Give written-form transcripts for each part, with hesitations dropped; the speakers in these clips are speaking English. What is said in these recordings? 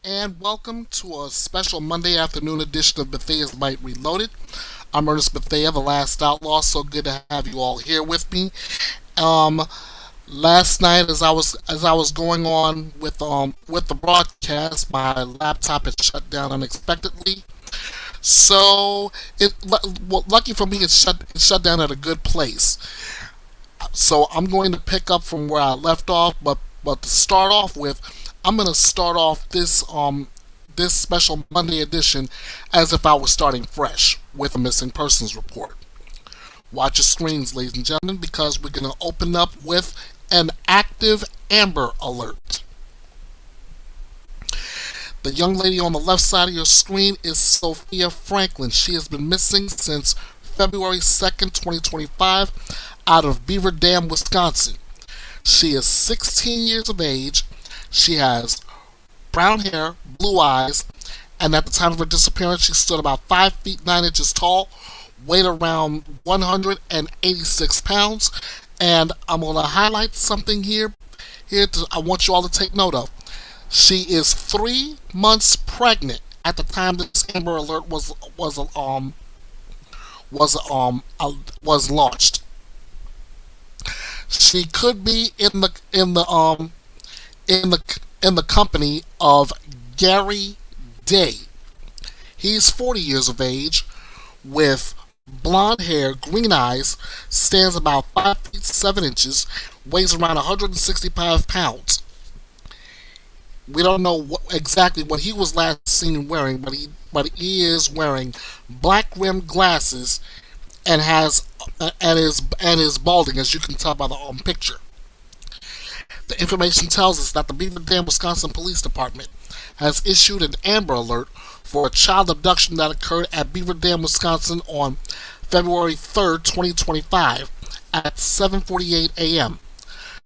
and welcome to a special Monday afternoon edition of BETHEA'S BYTE Reloaded. I'm Ernest Bethea, the last Outlaw. So good to have you all here with me. Um, Last night, as I was going on with the broadcast, my laptop had shut down unexpectedly. So lucky for me, it shut down at a good place. So I'm going to pick up from where I left off, but to start off with, I'm going to start off this special Monday edition as if I was starting fresh with a missing persons report. Watch your screens, ladies and gentlemen, because we're going to open up with an active Amber Alert. The young lady on the left side of your screen is Sophia Franklin. She has been missing since February 2nd, 2025, out of Beaver Dam, Wisconsin. She is 16 years of age. She has brown hair, blue eyes, and at the time of her disappearance, she stood about 5 feet 9 inches tall, weighed around 186 pounds. And I'm going to highlight something here. I want you all to take note of. She is 3 months pregnant at the time this Amber Alert was launched. She could be in the company of Gary Day. He's 40 years of age, with blonde hair, green eyes, stands about 5 feet 7 inches, weighs around 165 pounds. We don't know exactly what he was last seen wearing, but he is wearing black rimmed glasses and is balding, as you can tell by the picture. The information tells us that the Beaver Dam, Wisconsin Police Department has issued an Amber Alert for a child abduction that occurred at Beaver Dam, Wisconsin on February 3rd, 2025 at 7:48 a.m.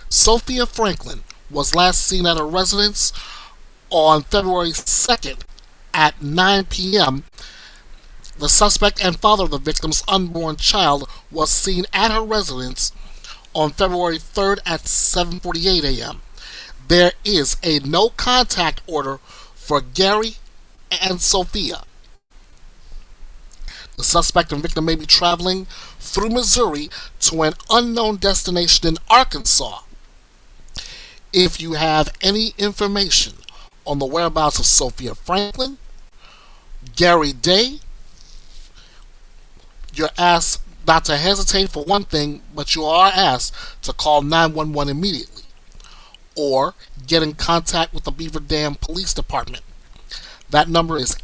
Sophia Franklin was last seen at her residence on February 2nd at 9 p.m. The suspect and father of the victim's unborn child was seen at her residence on February 3rd at 7:48 a.m. There is a no contact order for Gary and Sophia. The suspect and victim may be traveling through Missouri to an unknown destination in Arkansas. If you have any information on the whereabouts of Sophia Franklin, Gary Day, you're asked not to hesitate for one thing, but you are asked to call 911 immediately or get in contact with the Beaver Dam Police Department. That number is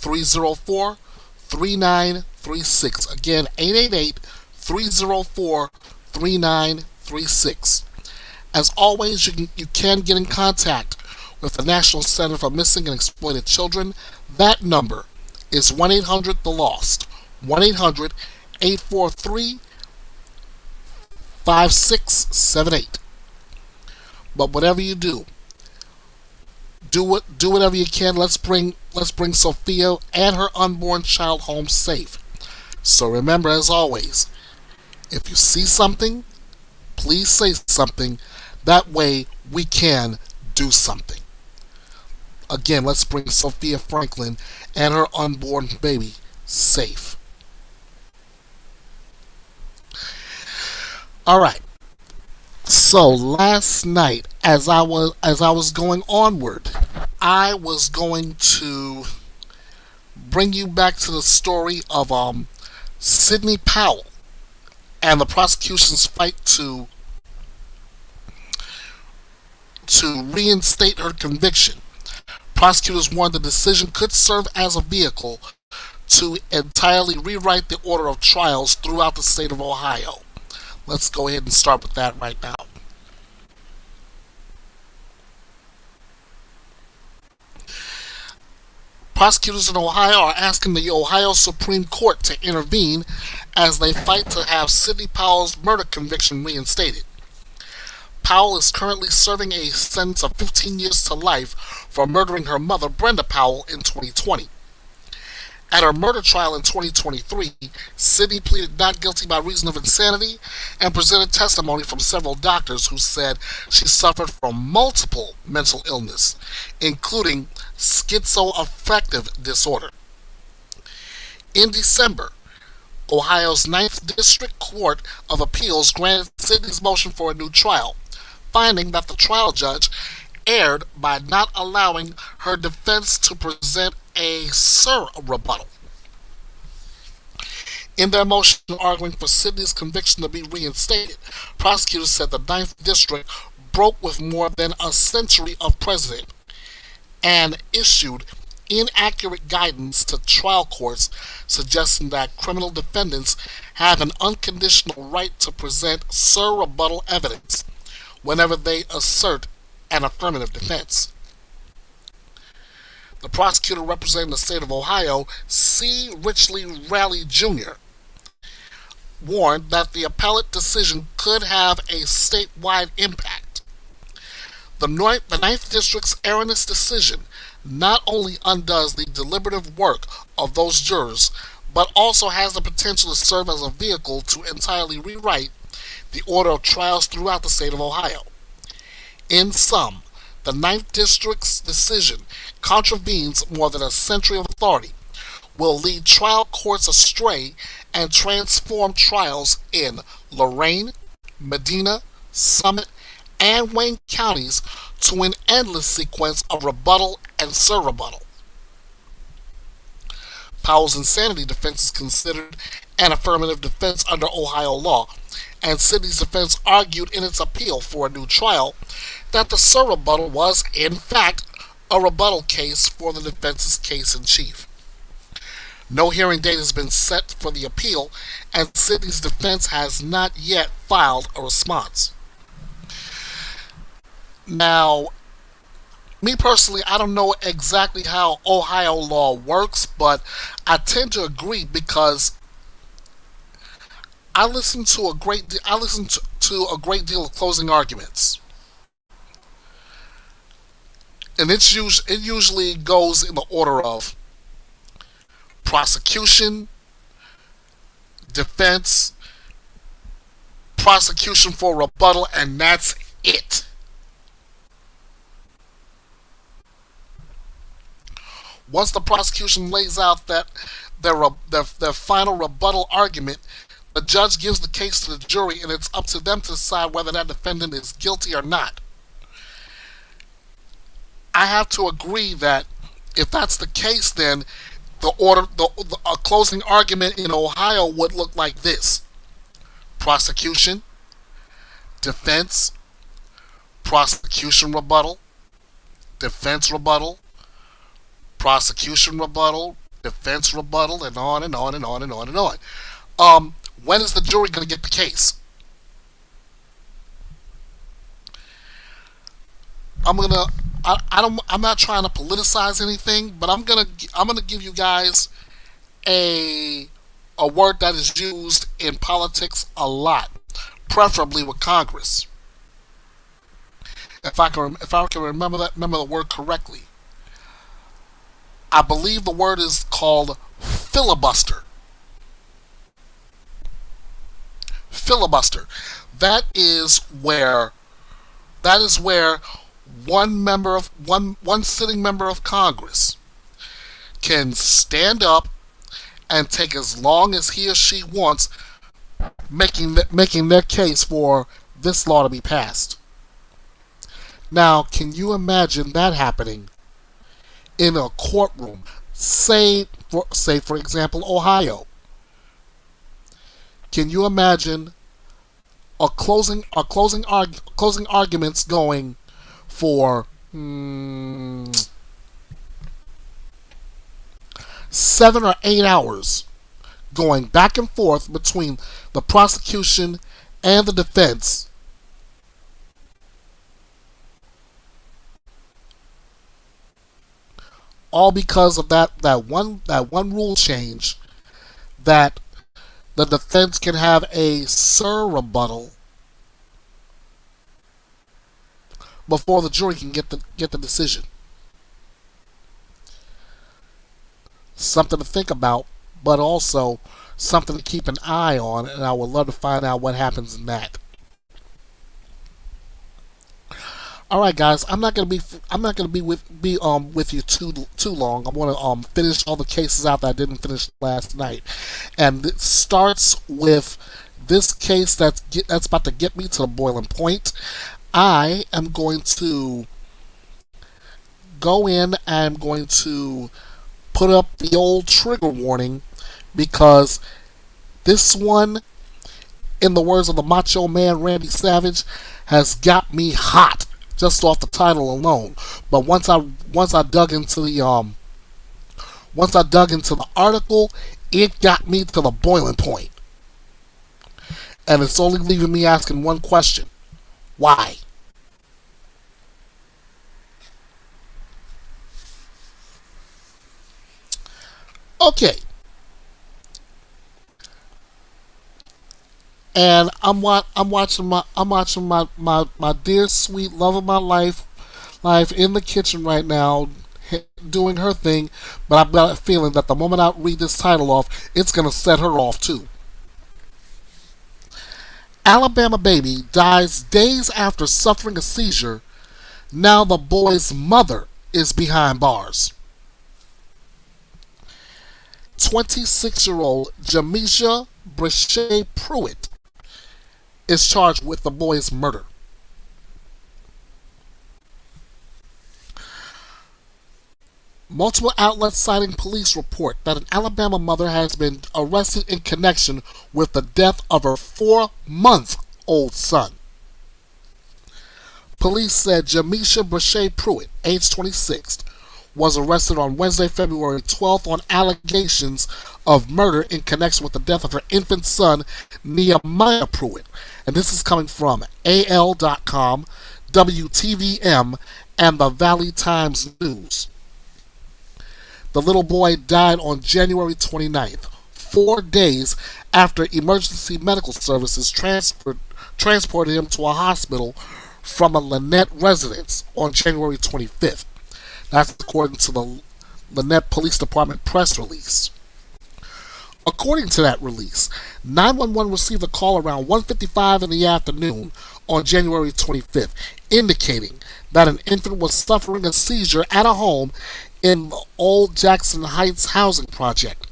888-304-3936. Again, 888-304-3936. As always, you can get in contact with the National Center for Missing and Exploited Children. That number is 1-800-THE-LOST. 1-800-843-5678. But whatever you do whatever you can. Let's bring Sophia and her unborn child home safe. So remember, as always, if you see something, please say something. That way we can do something. Again, let's bring Sophia Franklin and her unborn baby safe. All right. So last night, as I was going onward, I was going to bring you back to the story of Sidney Powell and the prosecution's fight to reinstate her conviction. Prosecutors warned the decision could serve as a vehicle to entirely rewrite the order of trials throughout the state of Ohio. Let's go ahead and start with that right now. Prosecutors in Ohio are asking the Ohio Supreme Court to intervene as they fight to have Sidney Powell's murder conviction reinstated. Powell is currently serving a sentence of 15 years to life for murdering her mother, Brenda Powell, in 2020. At her murder trial in 2023, Sydney pleaded not guilty by reason of insanity and presented testimony from several doctors who said she suffered from multiple mental illness, including schizoaffective disorder. In December, Ohio's Ninth District Court of Appeals granted Sydney's motion for a new trial, finding that the trial judge erred by not allowing her defense to present a rebuttal. In their motion arguing for Sydney's conviction to be reinstated, prosecutors said the Ninth District broke with more than a century of precedent and issued inaccurate guidance to trial courts suggesting that criminal defendants have an unconditional right to present rebuttal evidence whenever they assert an affirmative defense. The prosecutor representing the state of Ohio, C. Richley Raleigh Jr., warned that the appellate decision could have a statewide impact. The Ninth District's erroneous decision not only undoes the deliberative work of those jurors, but also has the potential to serve as a vehicle to entirely rewrite the order of trials throughout the state of Ohio. In sum, the Ninth District's decision contravenes more than a century of authority, will lead trial courts astray, and transform trials in Lorain, Medina, Summit, and Wayne counties to an endless sequence of rebuttal and surrebuttal. Powell's insanity defense is considered an affirmative defense under Ohio law, and Sydney's defense argued in its appeal for a new trial that the surrebuttal was, in fact, a rebuttal case for the defense's case in chief. No hearing date has been set for the appeal, and Sydney's defense has not yet filed a response. Now, me personally, I don't know exactly how Ohio law works, but I tend to agree because I listen to a great deal of closing arguments, and it usually goes in the order of prosecution, defense, prosecution for rebuttal, and that's it. Once the prosecution lays out that their final rebuttal argument, the judge gives the case to the jury, and it's up to them to decide whether that defendant is guilty or not. I have to agree that if that's the case, then a closing argument in Ohio would look like this: prosecution, defense, prosecution rebuttal, defense rebuttal, prosecution rebuttal, defense rebuttal, and on and on and on and on and on. When is the jury going to get the case? I'm not trying to politicize anything, but I'm gonna give you guys a word that is used in politics a lot, preferably with Congress. If I can remember the word correctly, I believe the word is called filibuster. Filibuster. That is where one sitting member of Congress can stand up and take as long as he or she wants, making their case for this law to be passed. Now, can you imagine that happening in a courtroom? Say for example, Ohio. Can you imagine closing arguments going for 7 or 8 hours, going back and forth between the prosecution and the defense, all because of that one rule change, that the defense can have a rebuttal before the jury can get the decision. something to think about, but also something to keep an eye on, and I would love to find out what happens in that. All right, guys. I'm not gonna with you too long. I want to finish all the cases out that I didn't finish last night, and it starts with this case that's about to get me to the boiling point. I am going to go in. I'm going to put up the old trigger warning because this one, in the words of the Macho Man Randy Savage, has got me hot just off the title alone. But once I dug into the article, it got me to the boiling point, and it's only leaving me asking one question: why? Okay, and I'm watching my dear sweet love of my life in the kitchen right now doing her thing, but I've got a feeling that the moment I read this title off, it's gonna set her off too. Alabama baby dies days after suffering a seizure. Now the boy's mother is behind bars. 26-year-old Jamisha Brashay Pruitt is charged with the boy's murder. Multiple outlets citing police report that an Alabama mother has been arrested in connection with the death of her 4-month-old son. Police said Jamisha Brashay Pruitt, age 26, was arrested on Wednesday, February 12th on allegations of murder in connection with the death of her infant son, Nehemiah Pruitt. And this is coming from AL.com, WTVM, and the Valley Times News. The little boy died on January 29th, 4 days after emergency medical services transported him to a hospital from a Lynette residence on January 25th. That's according to the Lynette Police Department press release. According to that release, 911 received a call around 1:55 in the afternoon on January 25th, indicating that an infant was suffering a seizure at a home in the Old Jackson Heights housing project.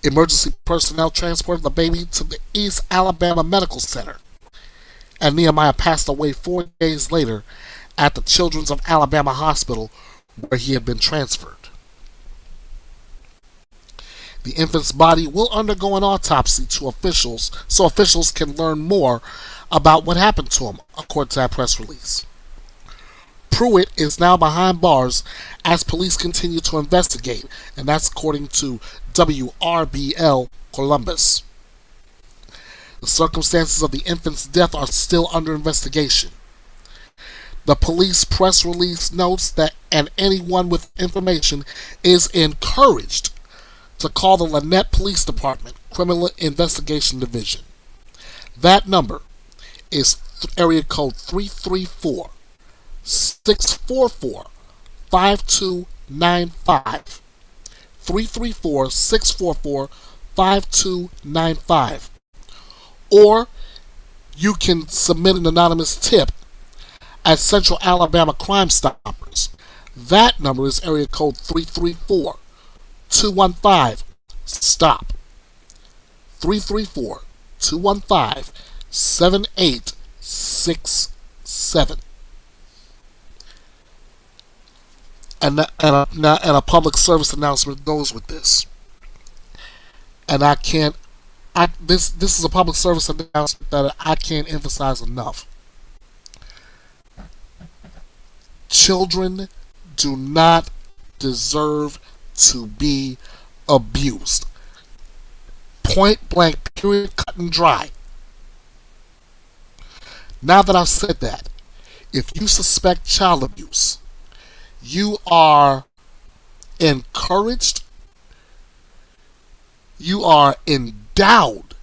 Emergency personnel transported the baby to the East Alabama Medical Center, and Nehemiah passed away 4 days later at the Children's of Alabama Hospital, where he had been transferred. The infant's body will undergo an autopsy to officials so officials can learn more about what happened to him, according to that press release. Pruitt is now behind bars as police continue to investigate, and that's according to WRBL Columbus. The circumstances of the infant's death are still under investigation. The police press release notes that anyone with information is encouraged to call the Lynette Police Department Criminal Investigation Division. That number is area code 334-644-5295. 334-644-5295. Or you can submit an anonymous tip at Central Alabama Crime Stoppers. That number is area code 334-215-STOP. 334-215-7867. And a public service announcement goes with this. And this is a public service announcement that I can't emphasize enough. Children do not deserve to be abused. Point blank, period, cut and dry. Now that I've said that, if you suspect child abuse, you are encouraged, you are endowed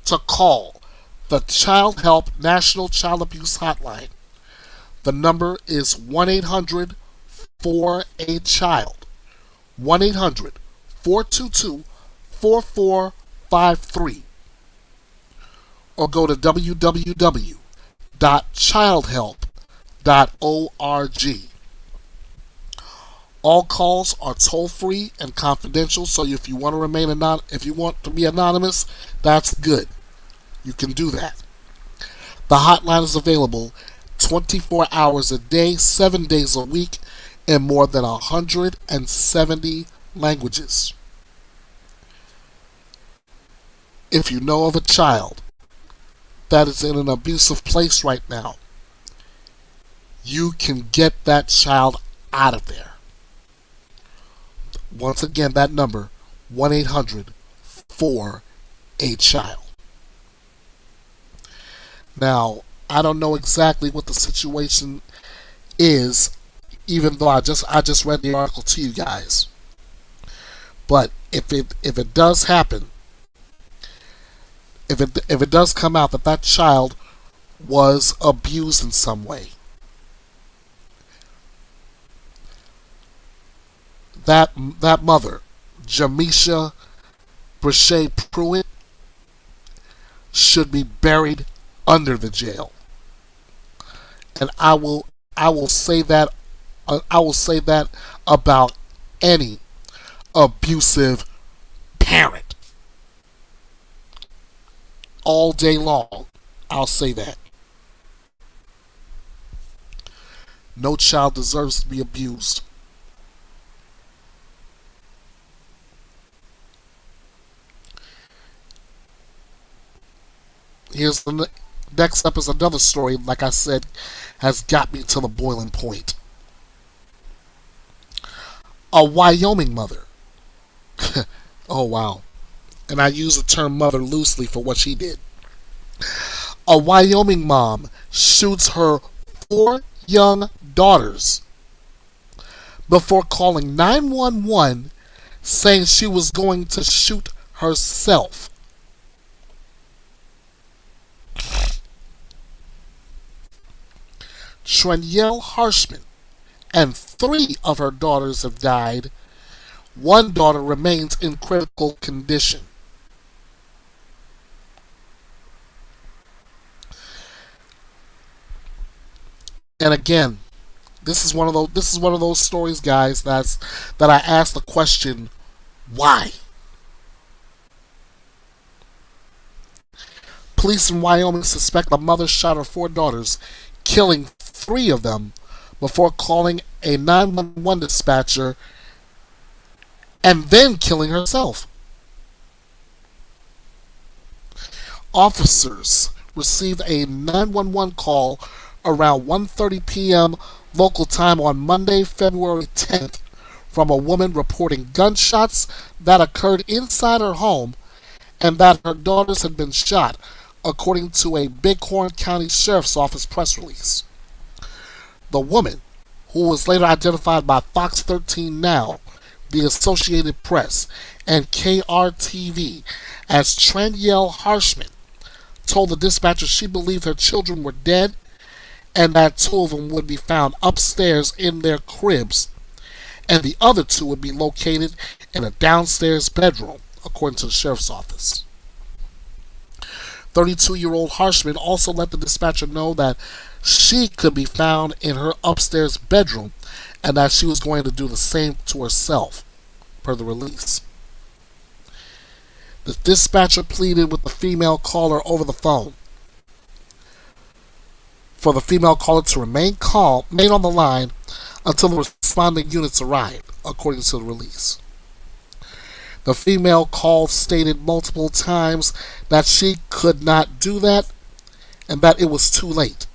to call the Child Help National Child Abuse Hotline. The number is 1-800-4-A-CHILD. 1-800-422-4453, or go to www.childhelp.org. All calls are toll free and confidential, so if you want to if you want to be anonymous, that's good. You can do that. The hotline is available 24 hours a day, 7 days a week, in more than 170 languages. If you know of a child that is in an abusive place right now, you can get that child out of there. Once again, that number, 1-800-4-A-CHILD. Now, I don't know exactly what the situation is, even though I just read the article to you guys. But if it does happen, if it does come out that that child was abused in some way, that mother, Jamisha Brashay Pruitt, should be buried under the jail. And I will say that about any abusive parent. All day long, I'll say that. No child deserves to be abused. Here's the next up is another story, like I said, has got me to the boiling point. A Wyoming mother. Oh, wow. And I use the term mother loosely for what she did. A Wyoming mom shoots her 4 young daughters before calling 911 saying she was going to shoot herself. Trenielle Harshman and 3 of her daughters have died. 1 daughter remains in critical condition. And again, this is one of those stories, guys, that I ask the question, why? Police in Wyoming suspect the mother shot her 4 daughters, killing 3 of them before calling a 911 dispatcher and then killing herself. Officers received a 911 call around 1:30 p.m. local time on Monday, February 10th, from a woman reporting gunshots that occurred inside her home and that her daughters had been shot, according to a Bighorn County Sheriff's Office press release. The woman, who was later identified by Fox 13 Now, the Associated Press, and KRTV as Trenielle Harshman, told the dispatcher she believed her children were dead and that 2 of them would be found upstairs in their cribs and the other 2 would be located in a downstairs bedroom, according to the sheriff's office. 32-year-old Harshman also let the dispatcher know that she could be found in her upstairs bedroom and that she was going to do the same to herself, per the release. The dispatcher pleaded with the female caller over the phone for the female caller to remain calm, remain on the line until the responding units arrived, according to the release. The female call stated multiple times that she could not do that and that it was too late.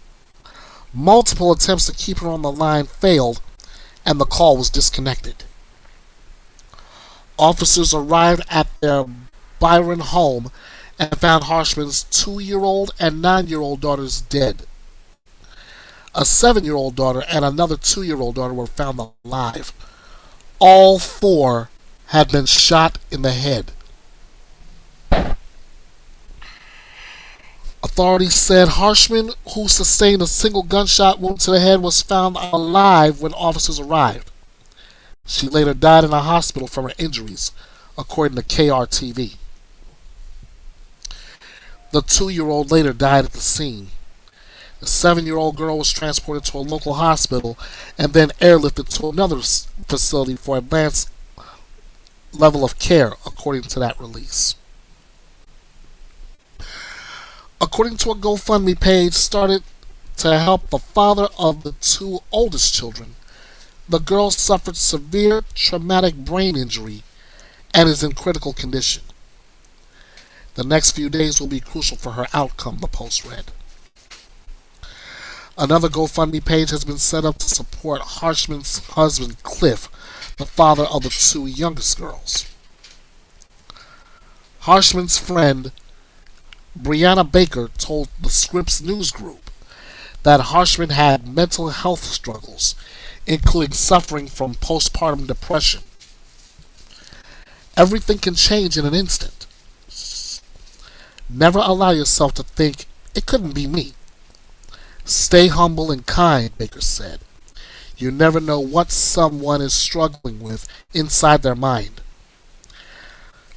Multiple attempts to keep her on the line failed and the call was disconnected. Officers arrived at their Byron home and found Harshman's 2-year-old and 9-year-old daughters dead. A 7-year-old daughter and another 2-year-old daughter were found alive. All 4 had been shot in the head. Authorities said Harshman, who sustained a single gunshot wound to the head, was found alive when officers arrived. She later died in a hospital from her injuries, according to KRTV. The 2-year-old later died at the scene. The 7-year-old girl was transported to a local hospital and then airlifted to another facility for advanced level of care, according to that release. According to a GoFundMe page started to help the father of the 2 oldest children, the girl suffered severe traumatic brain injury and is in critical condition. The next few days will be crucial for her outcome, the post read. Another GoFundMe page has been set up to support Harshman's husband, Cliff, the father of the 2 youngest girls. Harshman's friend, Brianna Baker, told the Scripps News Group that Harshman had mental health struggles, including suffering from postpartum depression. Everything can change in an instant. Never allow yourself to think, it couldn't be me. Stay humble and kind, Baker said. You never know what someone is struggling with inside their mind.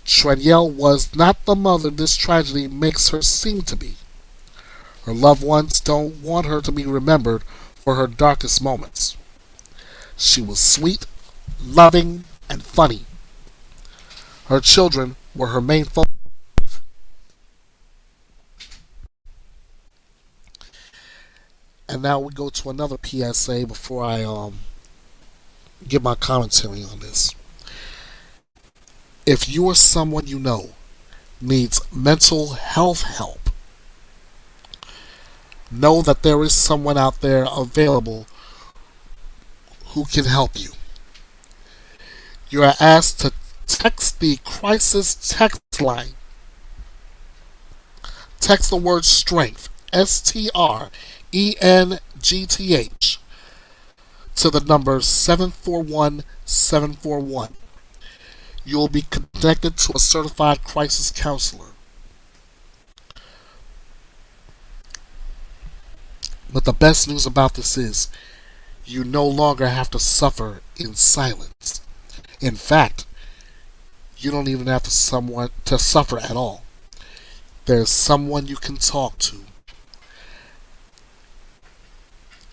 Trenielle was not the mother this tragedy makes her seem to be. Her loved ones don't want her to be remembered for her darkest moments. She was sweet, loving, and funny. Her children were her main focus. And now we go to another PSA before I give my commentary on this. If you or someone you know needs mental health help, know that there is someone out there available who can help you. You are asked to text the crisis text line. Text the word strength, STRENGTH, to the number 741-741. You will be connected to a certified crisis counselor. But the best news about this is, you no longer have to suffer in silence. In fact, you don't even have to suffer at all. There's someone you can talk to,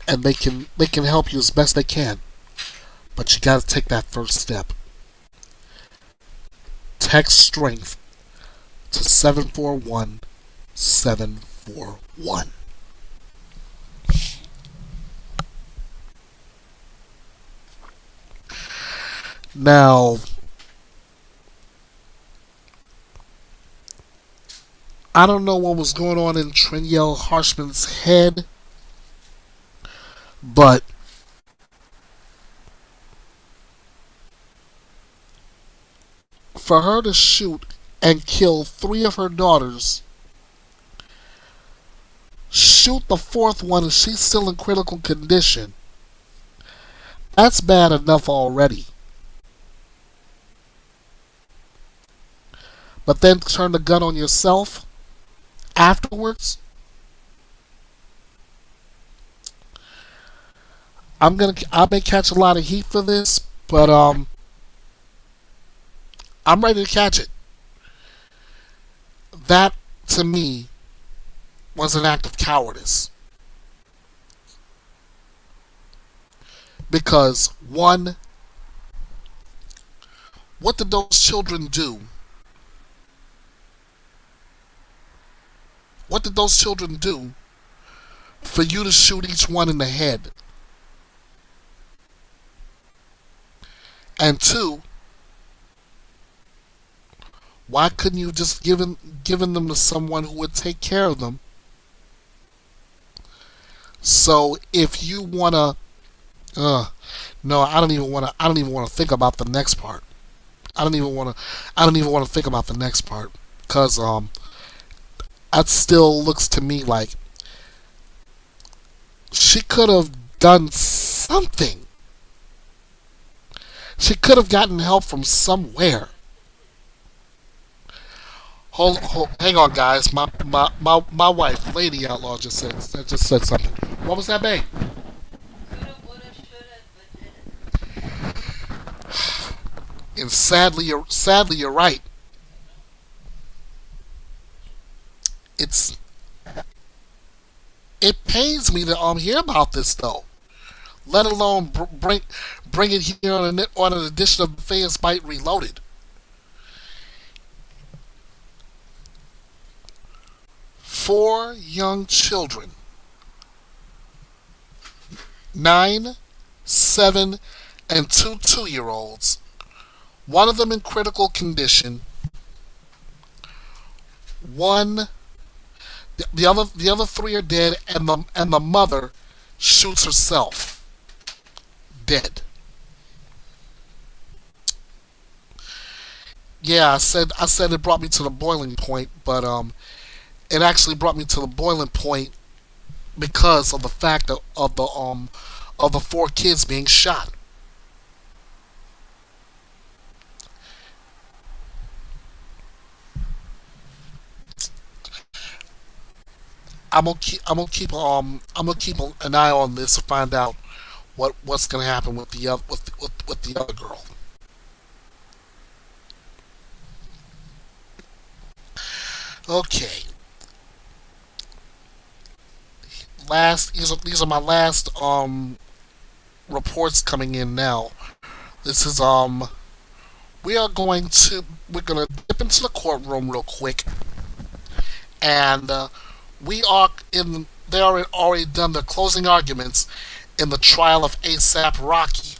and they can help you as best they can. But you got to take that first step. Text strength to 741-741. Now, I don't know what was going on in Trenielle Harshman's head, but for her to shoot and kill 3 of her daughters, shoot the 4th one and she's still in critical condition, that's bad enough already. But then turn the gun on yourself afterwards? I may catch a lot of heat for this, but I'm ready to catch it. That, to me, was an act of cowardice. Because, one, what did those children do? What did those children do for you to shoot each one in the head? And 2, why couldn't you just given them to someone who would take care of them? So if you wanna, no, I don't even wanna think about the next part. I don't even wanna think about the next part, because that still looks to me like she could have done something. She could have gotten help from somewhere. Hold, hang on, guys. My wife, Lady Outlaw, just said something. What was that, babe? And sadly, you're right. It's it pains me to hear about this though. Let alone bring it here on an edition of BETHEA'S BYTE Reloaded. 4 young children, 9, 7, and 2 2-year-olds. One of them in critical condition. One, the other three are dead, and the mother shoots herself dead. Yeah, I said it brought me to the boiling point, but it actually brought me to the boiling point because of the fact of the 4 kids being shot. I'm gonna keep an eye on this to find out what's gonna happen with the other girl. Okay, these are my last reports coming in now. This is we're gonna dip into the courtroom real quick, and we are in. They are already done the closing arguments in the trial of ASAP Rocky.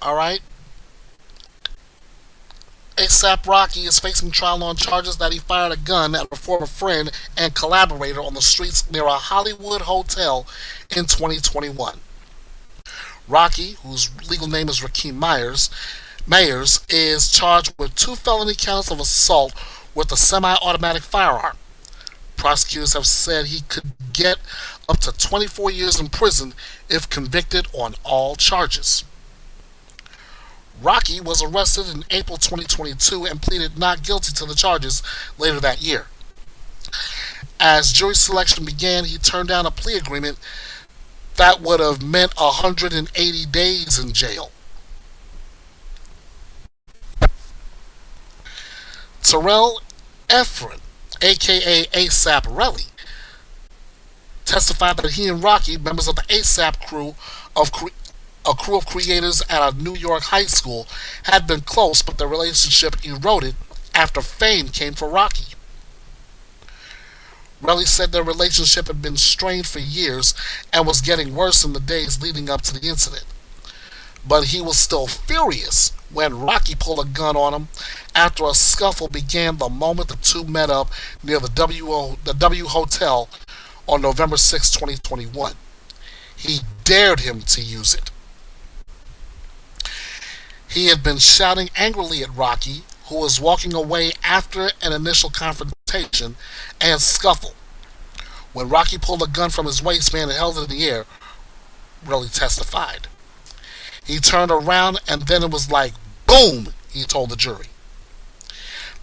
All right, ASAP Rocky is facing trial on charges that he fired a gun at a former friend and collaborator on the streets near a Hollywood hotel in 2021. Rocky, whose legal name is Rakeem Mayers, is charged with 2 felony counts of assault with a semi-automatic firearm. Prosecutors have said he could get up to 24 years in prison if convicted on all charges. Rocky was arrested in April 2022 and pleaded not guilty to the charges later that year. As jury selection began, he turned down a plea agreement that would have meant 180 days in jail. Terrell Efron, aka ASAP Relly, testified that he and Rocky, members of the ASAP of a crew of creators at a New York high school, had been close, but their relationship eroded after fame came for Rocky. Relly said their relationship had been strained for years and was getting worse in the days leading up to the incident. But he was still furious when Rocky pulled a gun on him after a scuffle began the moment the two met up near the W Hotel on November 6, 2021. He dared him to use it. He had been shouting angrily at Rocky, who was walking away after an initial confrontation and scuffle. When Rocky pulled a gun from his waistband and held it in the air, Relly testified. He turned around and then it was like, boom, he told the jury.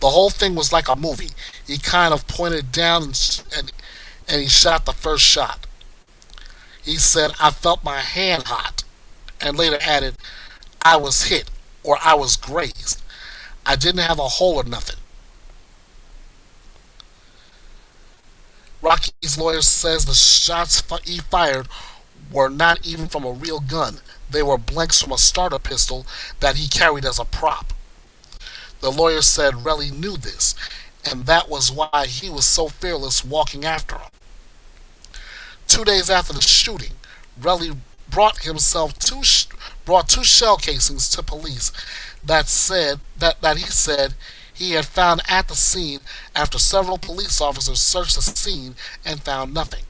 The whole thing was like a movie. He kind of pointed down and he shot the first shot. He said, I felt my hand hot, and later added, I was hit, or I was grazed. I didn't have a hole or nothing. Rocky's lawyer says the shots he fired were not even from a real gun. They were blanks from a starter pistol that he carried as a prop. The lawyer said Relly knew this, and that was why he was so fearless walking after him. 2 days after the shooting, Relly brought 2 shell casings to police that he said he had found at the scene after several police officers searched the scene and found nothing.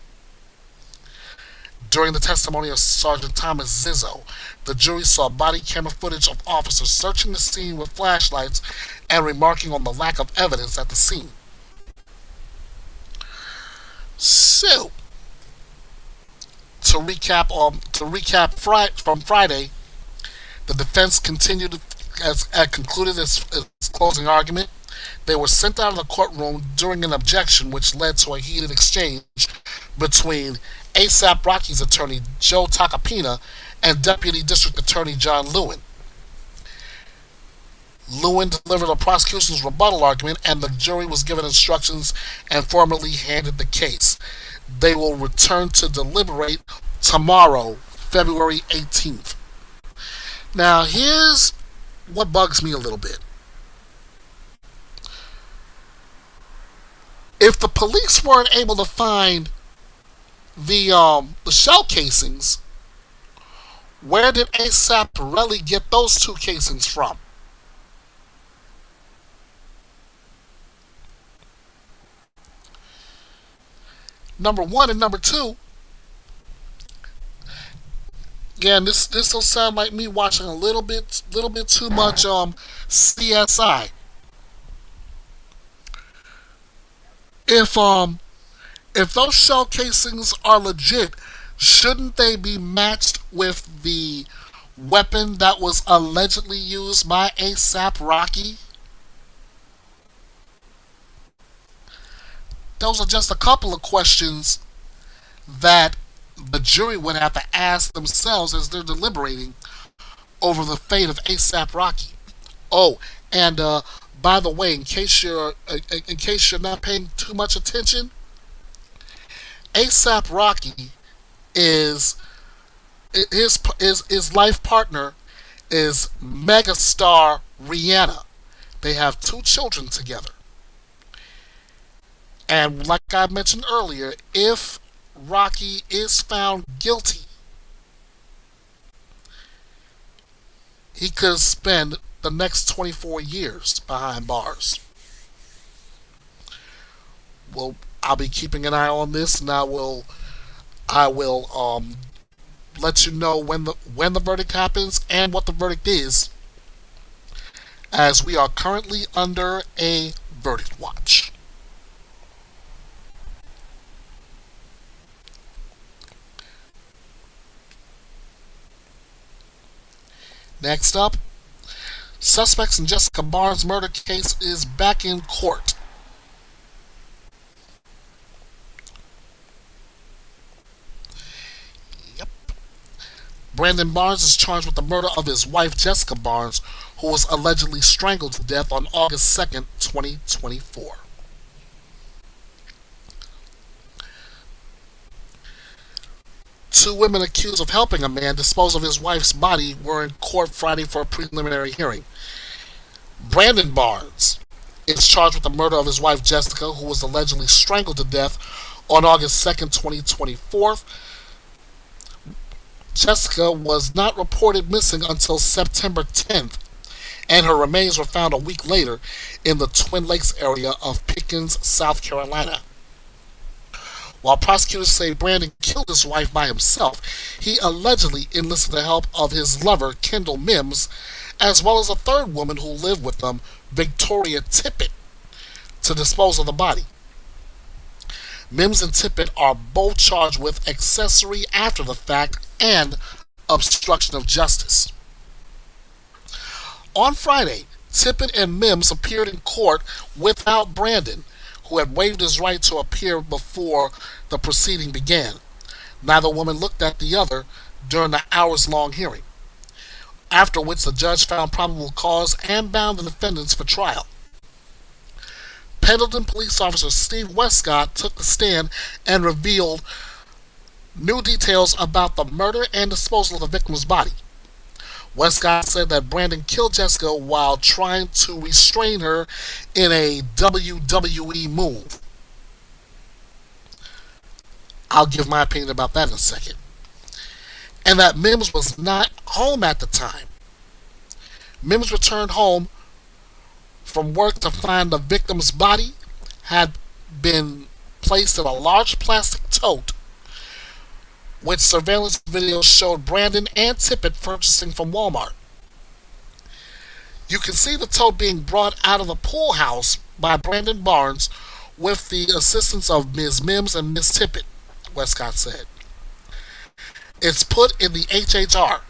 During the testimony of Sergeant Thomas Zizzo, the jury saw body camera footage of officers searching the scene with flashlights and remarking on the lack of evidence at the scene. So, to recap from Friday, the defense concluded its closing argument. They were sent out of the courtroom during an objection, which led to a heated exchange between ASAP Rocky's attorney Joe Takapina and Deputy District Attorney John Lewin. Lewin delivered a prosecution's rebuttal argument, and the jury was given instructions and formally handed the case. They will return to deliberate tomorrow, February 18th. Now, here's what bugs me a little bit. If the police weren't able to find the shell casings, where did ASAP really get those two casings from? Number one, and number two, again, this will sound like me watching a little bit too much CSI. If if those shell casings are legit, shouldn't they be matched with the weapon that was allegedly used by ASAP Rocky? Those are just a couple of questions that the jury would have to ask themselves as they're deliberating over the fate of ASAP Rocky. Oh, and by the way, in case you're not paying too much attention, ASAP Rocky is his life partner is megastar Rihanna. They have two children together. And like I mentioned earlier, if Rocky is found guilty, he could spend the next 24 years behind bars. Well, I'll be keeping an eye on this, and I will let you know when the verdict happens and what the verdict is, as we are currently under a verdict watch. Next up, suspects in Jessica Barnes' murder case is back in court. Yep. Brandon Barnes is charged with the murder of his wife, Jessica Barnes, who was allegedly strangled to death on August 2nd, 2024. Two women accused of helping a man dispose of his wife's body were in court Friday for a preliminary hearing. Brandon Barnes is charged with the murder of his wife Jessica, who was allegedly strangled to death on August 2nd, 2024. Jessica was not reported missing until September 10th, and her remains were found a week later in the Twin Lakes area of Pickens, South Carolina. While prosecutors say Brandon killed his wife by himself, he allegedly enlisted the help of his lover, Kendall Mims, as well as a third woman who lived with them, Victoria Tippett, to dispose of the body. Mims and Tippett are both charged with accessory after the fact and obstruction of justice. On Friday, Tippett and Mims appeared in court without Brandon, who had waived his right to appear before the proceeding began. Neither woman looked at the other during the hours-long hearing, after which the judge found probable cause and bound the defendants for trial. Pendleton police officer Steve Westcott took the stand and revealed new details about the murder and disposal of the victim's body. Westcott said that Brandon killed Jessica while trying to restrain her in a WWE move. I'll give my opinion about that in a second. And that Mims was not home at the time. Mims returned home from work to find the victim's body had been placed in a large plastic tote, which surveillance video showed Brandon and Tippett purchasing from Walmart. You can see the tote being brought out of the pool house by Brandon Barnes with the assistance of Ms. Mims and Ms. Tippett, Westcott said. It's put in the HHR.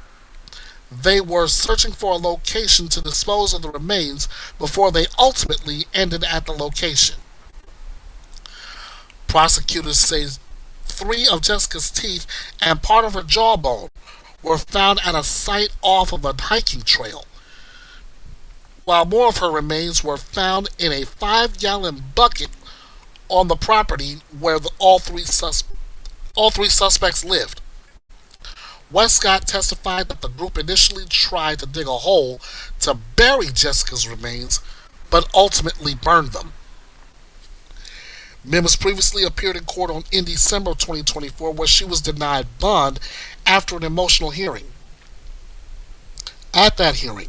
They were searching for a location to dispose of the remains before they ultimately ended at the location. Prosecutors say 3 of Jessica's teeth and part of her jawbone were found at a site off of a hiking trail, while more of her remains were found in a 5-gallon bucket on the property where all three suspects lived. Westcott testified that the group initially tried to dig a hole to bury Jessica's remains, but ultimately burned them. Mims previously appeared in court in December 2024, where she was denied bond after an emotional hearing. At that hearing,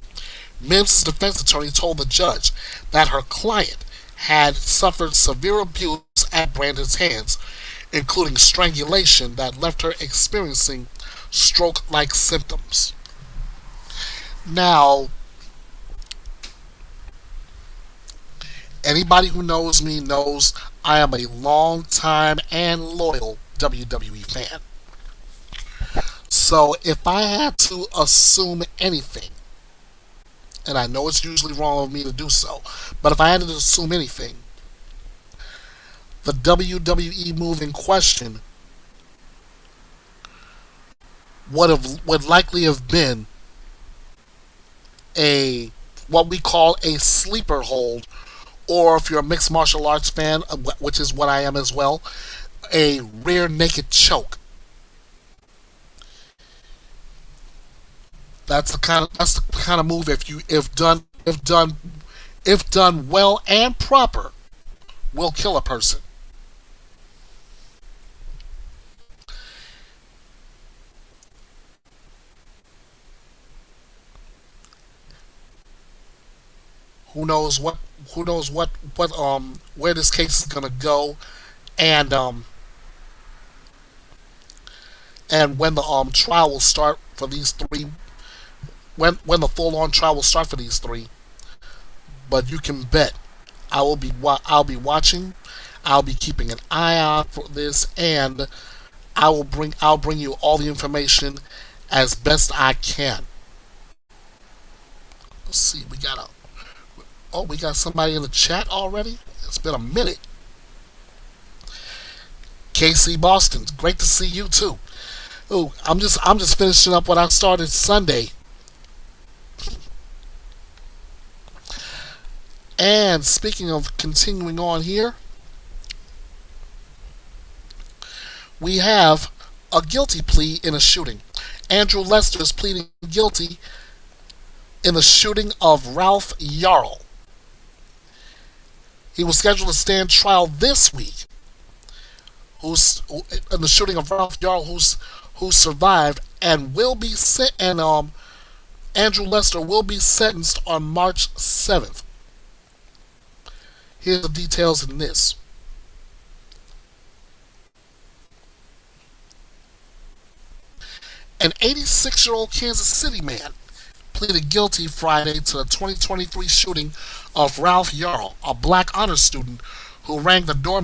Mims' defense attorney told the judge that her client had suffered severe abuse at Brandon's hands, including strangulation that left her experiencing stroke-like symptoms. Now, anybody who knows me knows I am a long-time and loyal WWE fan. So if I had to assume anything, and I know it's usually wrong of me to do so, but if I had to assume anything, the WWE move in question would likely have been what we call a sleeper hold, or if you're a mixed martial arts fan, which is what I am as well, a rear naked choke. That's the kind of move if done well and proper, will kill a person. Who knows what where this case is gonna go, and when the trial will start for these three, when the full on trial will start for these three. But you can bet I'll be watching. I'll be keeping an eye out for this, and I'll bring you all the information as best I can. Let's see, we got somebody in the chat already. It's been a minute. KC Boston, great to see you too. Oh, I'm just finishing up what I started Sunday. And speaking of continuing on here, we have a guilty plea in a shooting. Andrew Lester is pleading guilty in the shooting of Ralph Yarl. He was scheduled to stand trial this week. In the shooting of Ralph Yarl, who survived and will be Andrew Lester will be sentenced on March 7th. Here's the details in this. An 86-year-old Kansas City man pleaded guilty Friday to the 2023 shooting of Ralph Yarl, a black honor student who rang the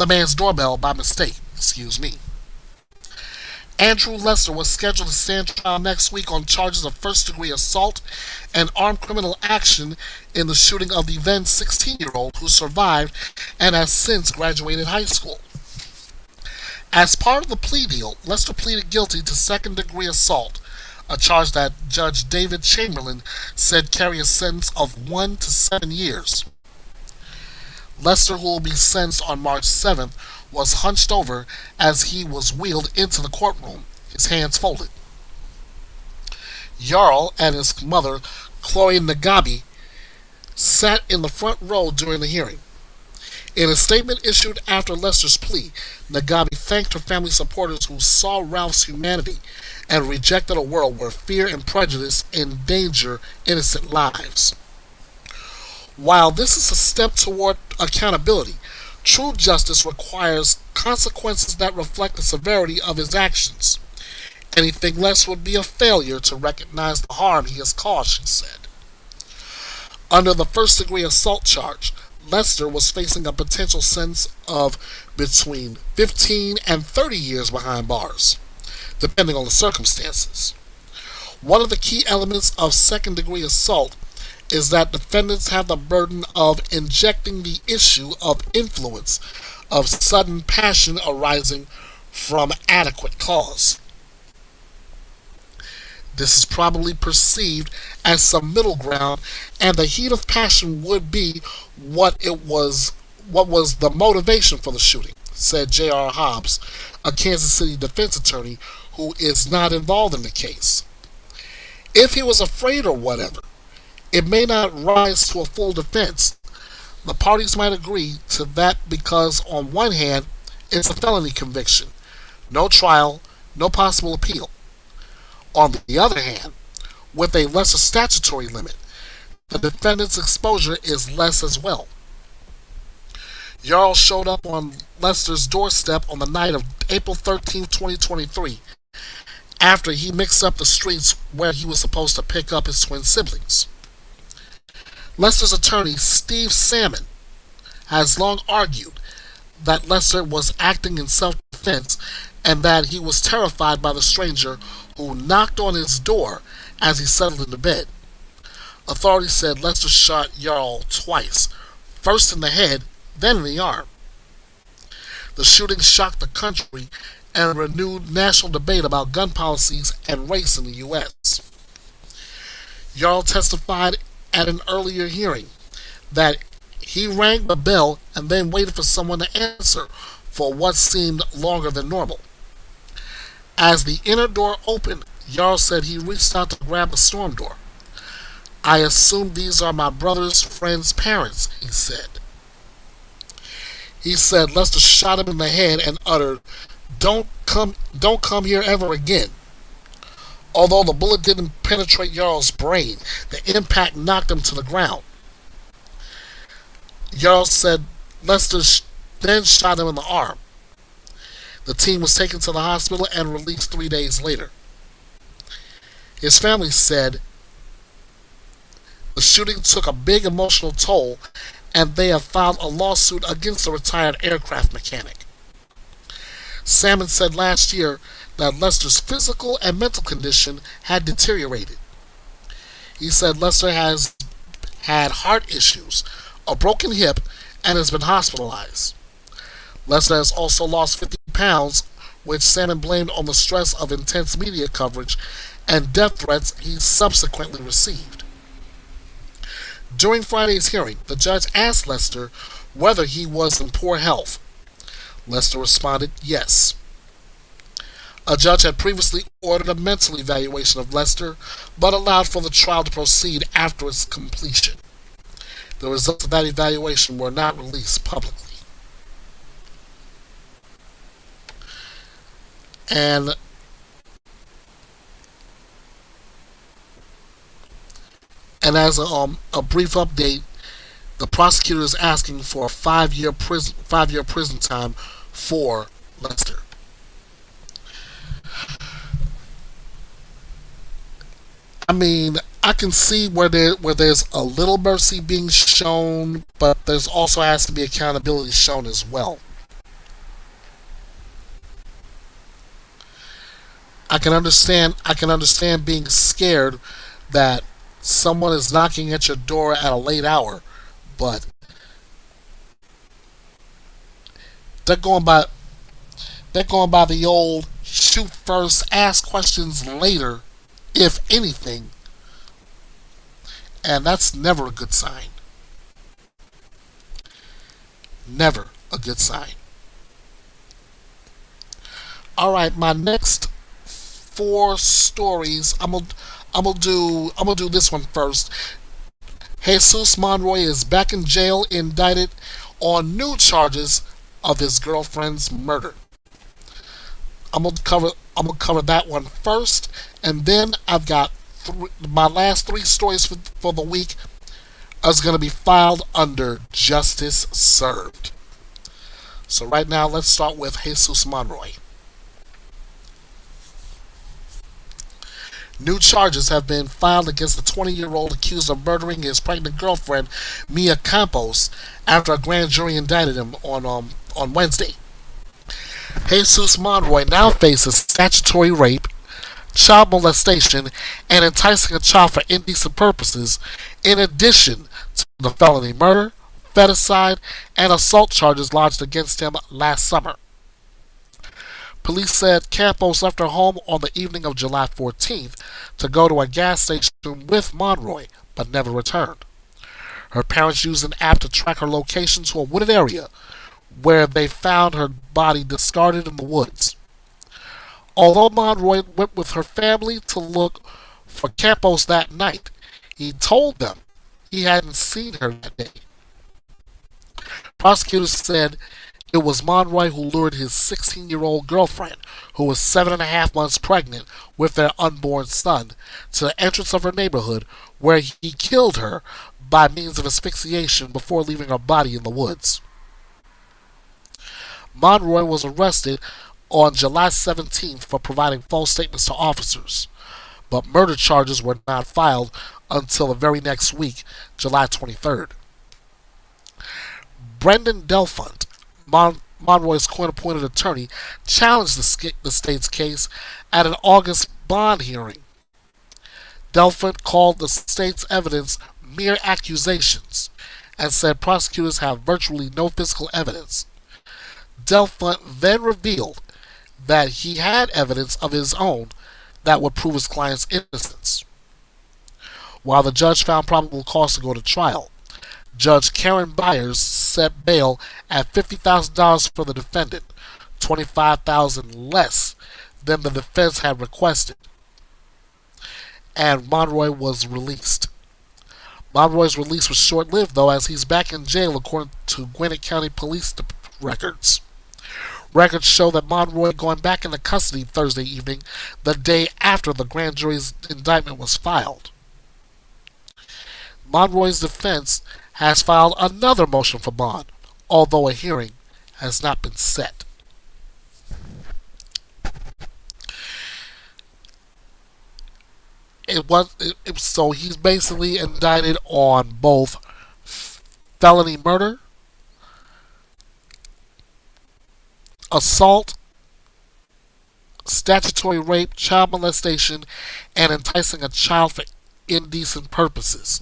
man's doorbell by mistake. Excuse me. Andrew Lester was scheduled to stand trial next week on charges of first-degree assault and armed criminal action in the shooting of the then 16-year-old who survived and has since graduated high school. As part of the plea deal, Lester pleaded guilty to second-degree assault, a charge that Judge David Chamberlain said carried a sentence of 1 to 7 years. Lester, who will be sentenced on March 7th, was hunched over as he was wheeled into the courtroom, his hands folded. Yarl and his mother, Chloe Nagabi, sat in the front row during the hearing. In a statement issued after Lester's plea, Nagabi thanked her family supporters who saw Ralph's humanity and rejected a world where fear and prejudice endanger innocent lives. While this is a step toward accountability, true justice requires consequences that reflect the severity of his actions. Anything less would be a failure to recognize the harm he has caused, she said. Under the first-degree assault charge, Lester was facing a potential sentence of between 15 and 30 years behind bars, depending on the circumstances. One of the key elements of second-degree assault is that defendants have the burden of injecting the issue of influence of sudden passion arising from adequate cause. This is probably perceived as some middle ground, and the heat of passion would be what was the motivation for the shooting, said J.R. Hobbs, a Kansas City defense attorney who is not involved in the case. If he was afraid or whatever, it may not rise to a full defense. The parties might agree to that because, on one hand, it's a felony conviction, no trial, no possible appeal. On the other hand, with a lesser statutory limit, the defendant's exposure is less as well. Jarl showed up on Lester's doorstep on the night of April 13, 2023, after he mixed up the streets where he was supposed to pick up his twin siblings. Lester's attorney, Steve Salmon, has long argued that Lester was acting in self-defense and that he was terrified by the stranger who knocked on his door as he settled into bed. Authorities said Lester shot Jarl twice, first in the head, then in the arm. The shooting shocked the country and renewed national debate about gun policies and race in the U.S. Jarl testified at an earlier hearing that he rang the bell and then waited for someone to answer for what seemed longer than normal. As the inner door opened, Jarl said he reached out to grab the storm door. "I assume these are my brother's friend's parents," he said. He said Lester shot him in the head and uttered, don't come here ever again." Although the bullet didn't penetrate Jarl's brain, the impact knocked him to the ground. Jarl said Lester then shot him in the arm. The team was taken to the hospital and released 3 days later. His family said the shooting took a big emotional toll, and they have filed a lawsuit against the retired aircraft mechanic. Salmon said last year that Lester's physical and mental condition had deteriorated. He said Lester has had heart issues, a broken hip, and has been hospitalized. Lester has also lost 50 pounds, which Salmon blamed on the stress of intense media coverage and death threats he subsequently received. During Friday's hearing, the judge asked Lester whether he was in poor health. Lester responded yes. A judge had previously ordered a mental evaluation of Lester, but allowed for the trial to proceed after its completion. The results of that evaluation were not released publicly. And as a brief update, the prosecutor is asking for a 5-year prison time for Lester. I mean, I can see where there's a little mercy being shown, but there's also has to be accountability shown as well. I can understand being scared that someone is knocking at your door at a late hour, but they're going by the old shoot first, ask questions later, if anything, and that's never a good sign. Never a good sign. All right, my next 4 stories. I'm gonna do this one first. Jesus Monroy is back in jail, indicted on new charges of his girlfriend's murder. I'm gonna cover that one first, and then I've got my last 3 stories for the week is going to be filed under Justice Served. So right now, let's start with Jesus Monroy. New charges have been filed against the 20-year-old accused of murdering his pregnant girlfriend, Mia Campos, after a grand jury indicted him on Wednesday. Jesus Monroy now faces statutory rape, child molestation, and enticing a child for indecent purposes, in addition to the felony murder, infanticide, and assault charges lodged against him last summer. Police said Campos left her home on the evening of July 14th to go to a gas station with Monroy, but never returned. Her parents used an app to track her location to a wooded area where they found her body discarded in the woods. Although Monroy went with her family to look for Campos that night, he told them he hadn't seen her that day. Prosecutors said it was Monroy who lured his 16-year-old girlfriend, who was 7.5 months pregnant with their unborn son, to the entrance of her neighborhood, where he killed her by means of asphyxiation before leaving her body in the woods. Monroy was arrested on July 17th for providing false statements to officers, but murder charges were not filed until the very next week, July 23rd. Brendan Delfont, Monroy's court-appointed attorney, challenged the state's case at an August bond hearing. Delfont called the state's evidence mere accusations and said prosecutors have virtually no physical evidence. Delfont then revealed that he had evidence of his own that would prove his client's innocence. While the judge found probable cause to go to trial, Judge Karen Byers set bail at $50,000 for the defendant, $25,000 less than the defense had requested, and Monroy was released. Monroy's release was short-lived, though, as he's back in jail according to Gwinnett County Police records. Records show that Monroy going back into custody Thursday evening, the day after the grand jury's indictment was filed. Monroy's defense has filed another motion for bond, although a hearing has not been set. So he's basically indicted on both felony murder, assault, statutory rape, child molestation, and enticing a child for indecent purposes.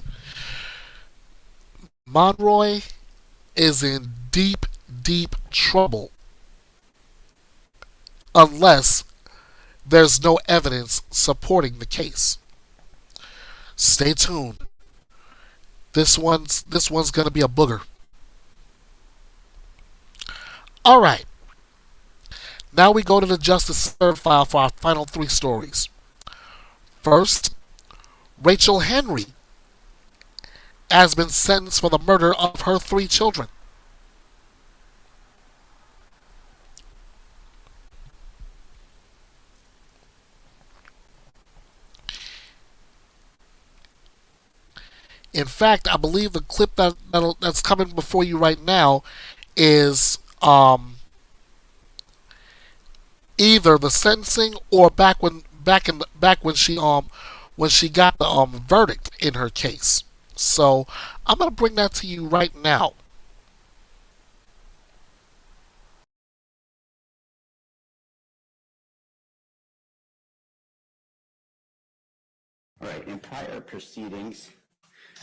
Monroy is in deep, deep trouble unless there's no evidence supporting the case. Stay tuned. This one's going to be a booger. All right. Now we go to the Justice third file for our final three stories. First, Rachel Henry has been sentenced for the murder of her 3 children. In fact, I believe the clip that's coming before you right now is either the sentencing or back when she got the verdict in her case. So I'm going to bring that to you right now. All right, in prior proceedings,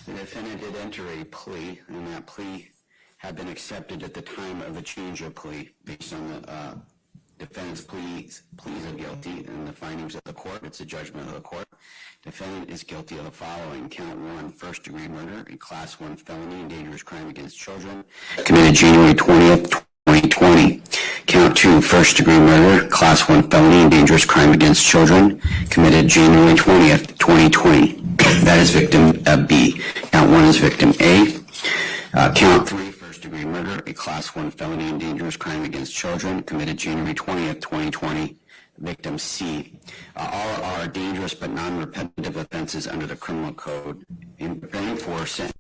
the defendant did enter a plea, and that plea had been accepted at the time of the change of plea based on the defendant's pleas of guilty and the findings of the court. It's a judgment of the court. Defendant is guilty of the following: count 1, first-degree murder, a class 1 felony and dangerous crime against children, committed January 20th, 2020. Count 2, first-degree murder, class 1 felony and dangerous crime against children, committed January 20th, 2020. That is victim B. Count 1 is victim A. Count 3, first-degree murder, a class 1 felony and dangerous crime against children, committed January 20th, 2020. Victim C. All are dangerous but non-repetitive offenses under the criminal code. In preparing for sentence,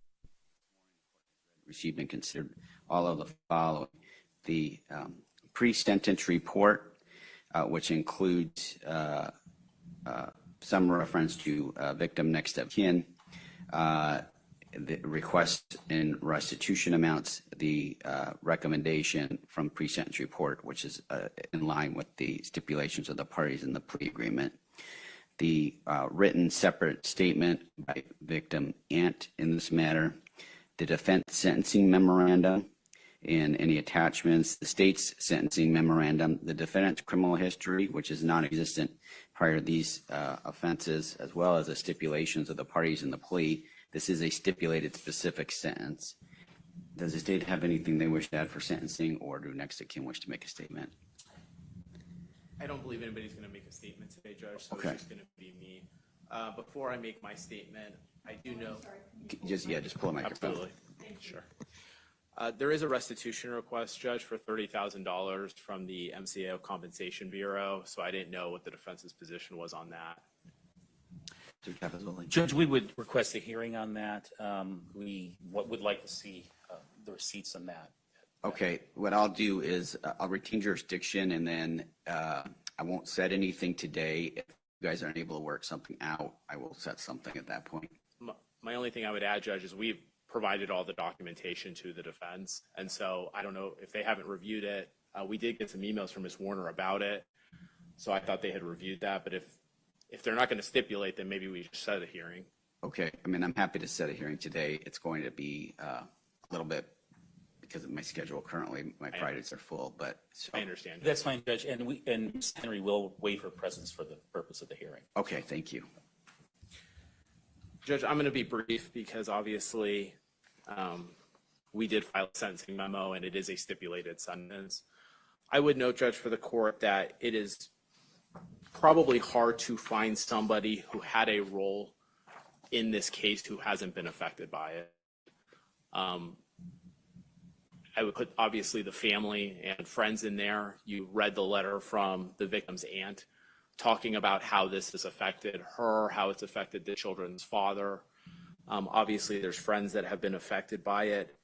received and considered all of the following: the pre-sentence report, which includes some reference to victim next of kin, the request in restitution amounts, the recommendation from pre-sentence report, which is in line with the stipulations of the parties in the plea agreement, the written separate statement by victim Ant in this matter, the defense sentencing memorandum and any attachments, the state's sentencing memorandum, the defendant's criminal history, which is non-existent prior to these offenses, as well as the stipulations of the parties in the plea. This is a stipulated specific sentence. Does the state have anything they wish to add for sentencing, or do next of kin wish to make a statement? I don't believe anybody's going to make a statement today, Judge, so Okay. it's just going to be me. Before I make my statement, I do know. Just pull a microphone. Absolutely. Sure. There is a restitution request, Judge, for $30,000 from the MCAO Compensation Bureau, so I didn't know what the defense's position was on that. Judge, we would request a hearing on that. We would like to see the receipts on that. Okay, what I'll do is I'll retain jurisdiction, and then I won't set anything today. If you guys aren't able to work something out, I will set something at that point. My only thing I would add, Judge, is we've provided all the documentation to the defense, and so I don't know if they haven't reviewed it. We did get some emails from Ms. Warner about it, so I thought they had reviewed that, but if they're not going to stipulate, then maybe we should set a hearing. Okay, I mean, I'm happy to set a hearing today. It's going to be a little bit, because of my schedule currently, my Fridays are full, but. So. I understand. That's fine, Judge, and Ms. Henry will waive her presence for the purpose of the hearing. Okay, thank you. Judge, I'm going to be brief because obviously we did file a sentencing memo and it is a stipulated sentence. I would note, Judge, for the court that it is probably hard to find somebody who had a role in this case who hasn't been affected by it. I would put obviously the family and friends in there. You read the letter from the victim's aunt talking about how this has affected her, how it's affected the children's father. Obviously, there's friends that have been affected by it.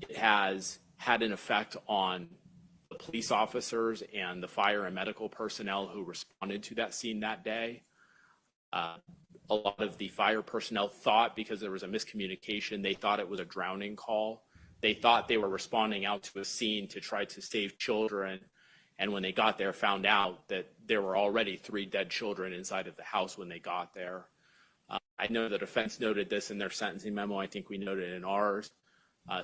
It has had an effect on the police officers and the fire and medical personnel who responded to that scene that day. A lot of the fire personnel thought, because there was a miscommunication, they thought it was a drowning call. They thought they were responding out to a scene to try to save children. And when they got there, found out that there were already 3 dead children inside of the house when they got there. I know the defense noted this in their sentencing memo. I think we noted in ours.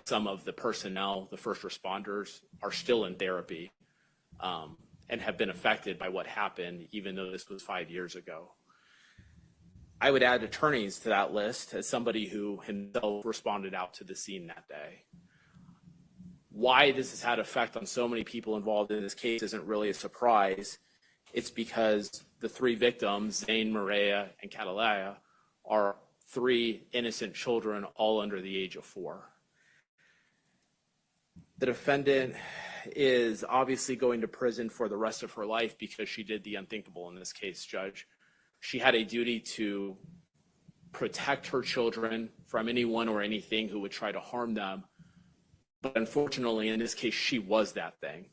Some of the personnel, the first responders, are still in therapy and have been affected by what happened, even though this was 5 years ago. I would add attorneys to that list as somebody who himself responded out to the scene that day. Why this has had effect on so many people involved in this case isn't really a surprise. It's because the 3 victims, Zane, Maria, and Catalaya, are 3 innocent children, all under the age of 4. The defendant is obviously going to prison for the rest of her life because she did the unthinkable in this case, Judge. She had a duty to protect her children from anyone or anything who would try to harm them. But unfortunately, in this case, she was that thing.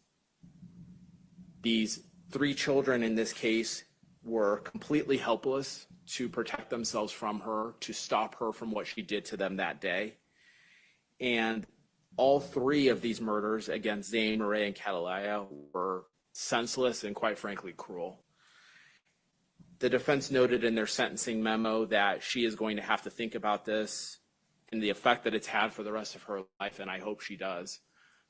These 3 children in this case were completely helpless to protect themselves from her, to stop her from what she did to them that day. And all 3 of these murders against Zane, Maria, and Catalaya were senseless and, quite frankly, cruel. The defense noted in their sentencing memo that she is going to have to think about this and the effect that it's had for the rest of her life, and I hope she does,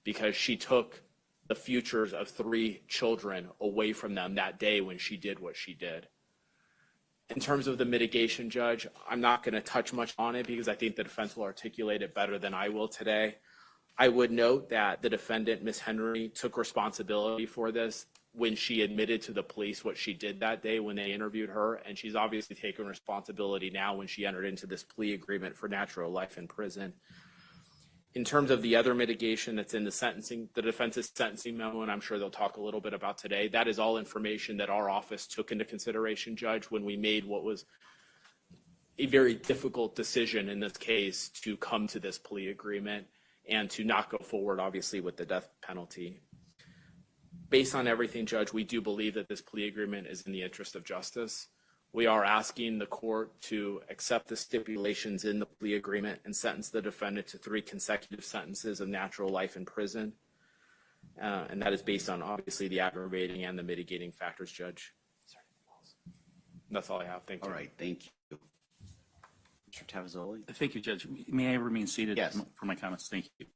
because she took the futures of 3 children away from them that day when she did what she did. In terms of the mitigation, Judge, I'm not going to touch much on it because I think the defense will articulate it better than I will today. I would note that the defendant, Ms. Henry, took responsibility for this when she admitted to the police what she did that day when they interviewed her, and she's obviously taken responsibility now when she entered into this plea agreement for natural life in prison. In terms of the other mitigation that's in the sentencing, the defense's sentencing memo, and I'm sure they'll talk a little bit about today, that is all information that our office took into consideration, Judge, when we made what was a very difficult decision in this case to come to this plea agreement and to not go forward, obviously, with the death penalty. Based on everything, Judge, we do believe that this plea agreement is in the interest of justice. We are asking the court to accept the stipulations in the plea agreement and sentence the defendant to 3 consecutive sentences of natural life in prison. And that is based on, obviously, the aggravating and the mitigating factors, Judge. That's all I have. Thank you. All right, thank you. Mr. Tavazzoli? Thank you, Judge. May I remain seated Yes. for my comments? Thank you.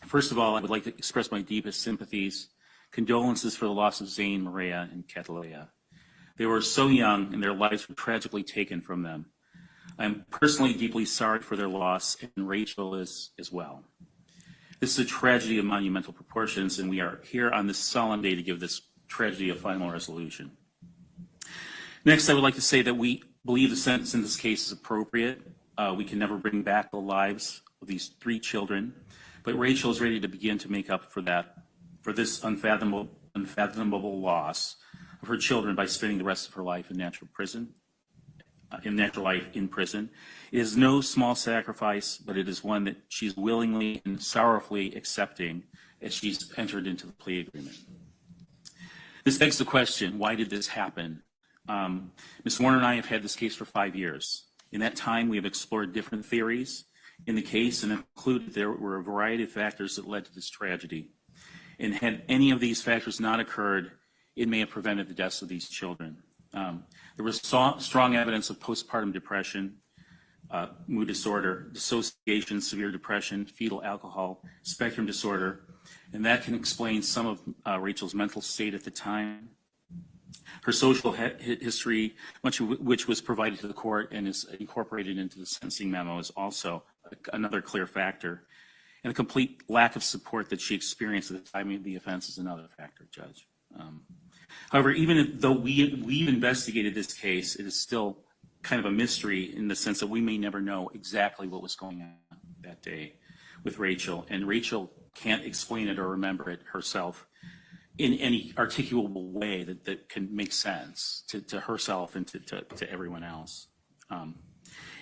First of all, I would like to express my deepest sympathies, condolences for the loss of Zane, Maria, and Catalea. They were so young and their lives were tragically taken from them. I am personally deeply sorry for their loss, and Rachel is as well. This is a tragedy of monumental proportions, and we are here on this solemn day to give this tragedy a final resolution. Next, I would like to say that we believe the sentence in this case is appropriate. We can never bring back the lives of these 3 children, but Rachel is ready to begin to make up for this unfathomable loss of her children by spending the rest of her life in natural life in prison. It is no small sacrifice, but it is one that she's willingly and sorrowfully accepting as she's entered into the plea agreement. This begs the question, why did this happen? Ms. Warner and I have had this case for 5 years. In that time, we have explored different theories in the case and concluded there were a variety of factors that led to this tragedy. And had any of these factors not occurred, it may have prevented the deaths of these children. There was strong evidence of postpartum depression, mood disorder, dissociation, severe depression, fetal alcohol spectrum disorder, and that can explain some of Rachel's mental state at the time. Her social history, much of which was provided to the court and is incorporated into the sentencing memo, is also another clear factor. And the complete lack of support that she experienced at the time of the offense is another factor, Judge. However, even though we've investigated this case, it is still kind of a mystery in the sense that we may never know exactly what was going on that day with Rachel, and Rachel can't explain it or remember it herself in any articulable way that can make sense to herself and to everyone else.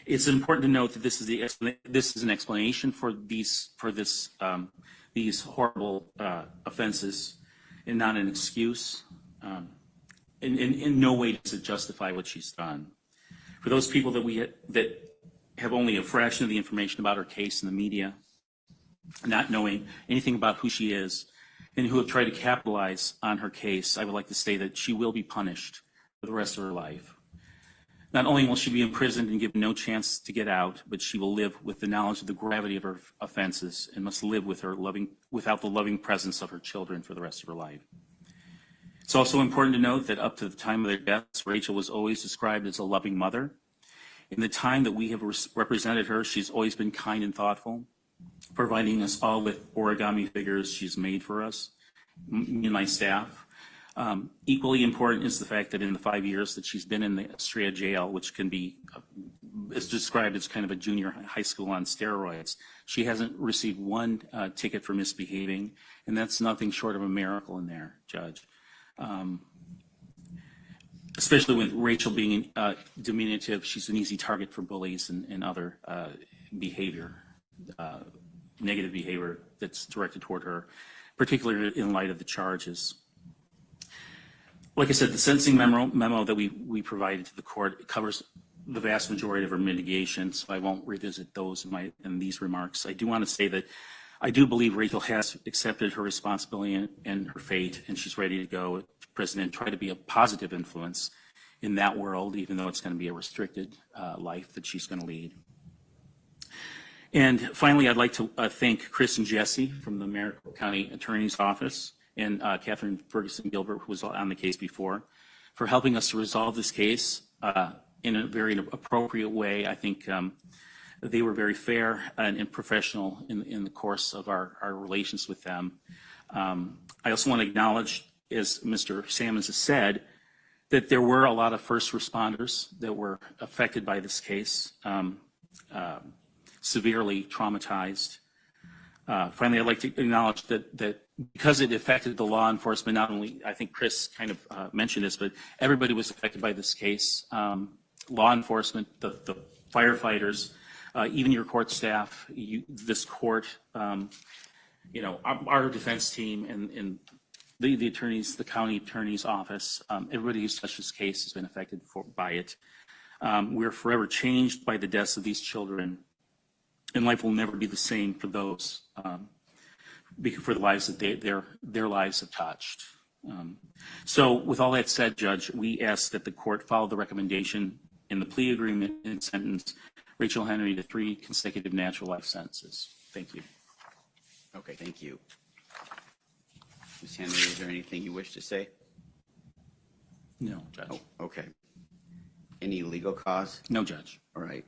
It's important to note that this is an explanation for these horrible offenses and not an excuse. In no way does it justify what she's done. For those people that have only a fraction of the information about her case in the media, not knowing anything about who she is, and who have tried to capitalize on her case, I would like to say that she will be punished for the rest of her life. Not only will she be imprisoned and given no chance to get out, but she will live with the knowledge of the gravity of her offenses and must live without the loving presence of her children for the rest of her life. It's also important to note that up to the time of their deaths, Rachel was always described as a loving mother. In the time that we have represented her, she's always been kind and thoughtful, providing us all with origami figures she's made for us, me and my staff. Equally important is the fact that in the 5 years that she's been in the Austria jail, which can be is described as kind of a junior high school on steroids, she hasn't received one ticket for misbehaving, and that's nothing short of a miracle in there, Judge. Especially with Rachel being diminutive, she's an easy target for bullies and other negative behavior that's directed toward her, particularly in light of the charges. Like I said, the sentencing memo that we provided to the court covers the vast majority of her mitigation, so I won't revisit those in these remarks. I do want to say that I do believe Rachel has accepted her responsibility and her fate, and she's ready to go to prison and try to be a positive influence in that world, even though it's going to be a restricted life that she's going to lead. And finally, I'd like to thank Chris and Jesse from the Maricopa County Attorney's Office and Catherine Ferguson Gilbert, who was on the case before, for helping us to resolve this case in a very appropriate way. I think they were very fair and professional in the course of our relations with them. I also want to acknowledge, as Mr. Sammons has said, that there were a lot of first responders that were affected by this case, severely traumatized. Finally, I'd like to acknowledge that because it affected the law enforcement, not only, I think Chris kind of mentioned this, but everybody was affected by this case. Law enforcement, the firefighters, even your court staff, this court, our defense team and the attorneys, the county attorney's office, everybody who's touched this case has been affected by it. We're forever changed by the deaths of these children, and life will never be the same for those, for the lives that their lives have touched. So with all that said, Judge, we ask that the court follow the recommendation in the plea agreement and sentence Rachel Henry to 3 consecutive natural life sentences. Thank you. Okay, thank you. Ms. Henry, is there anything you wish to say? No, Judge. Oh, okay. Any legal cause? No, Judge. All right.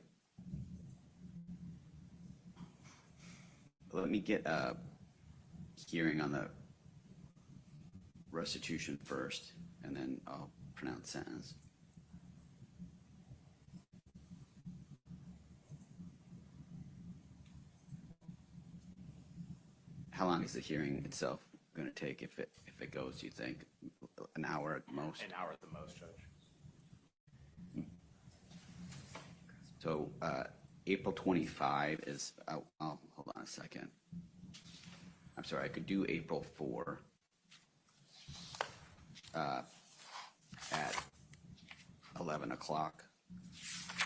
Let me get a hearing on the restitution first, and then I'll pronounce sentence. How long is the hearing itself going to take if it goes, do you think? An hour at most? An hour at the most, Judge. So April 25 is, oh, hold on a second. I'm sorry, I could do April 4 at 11 o'clock.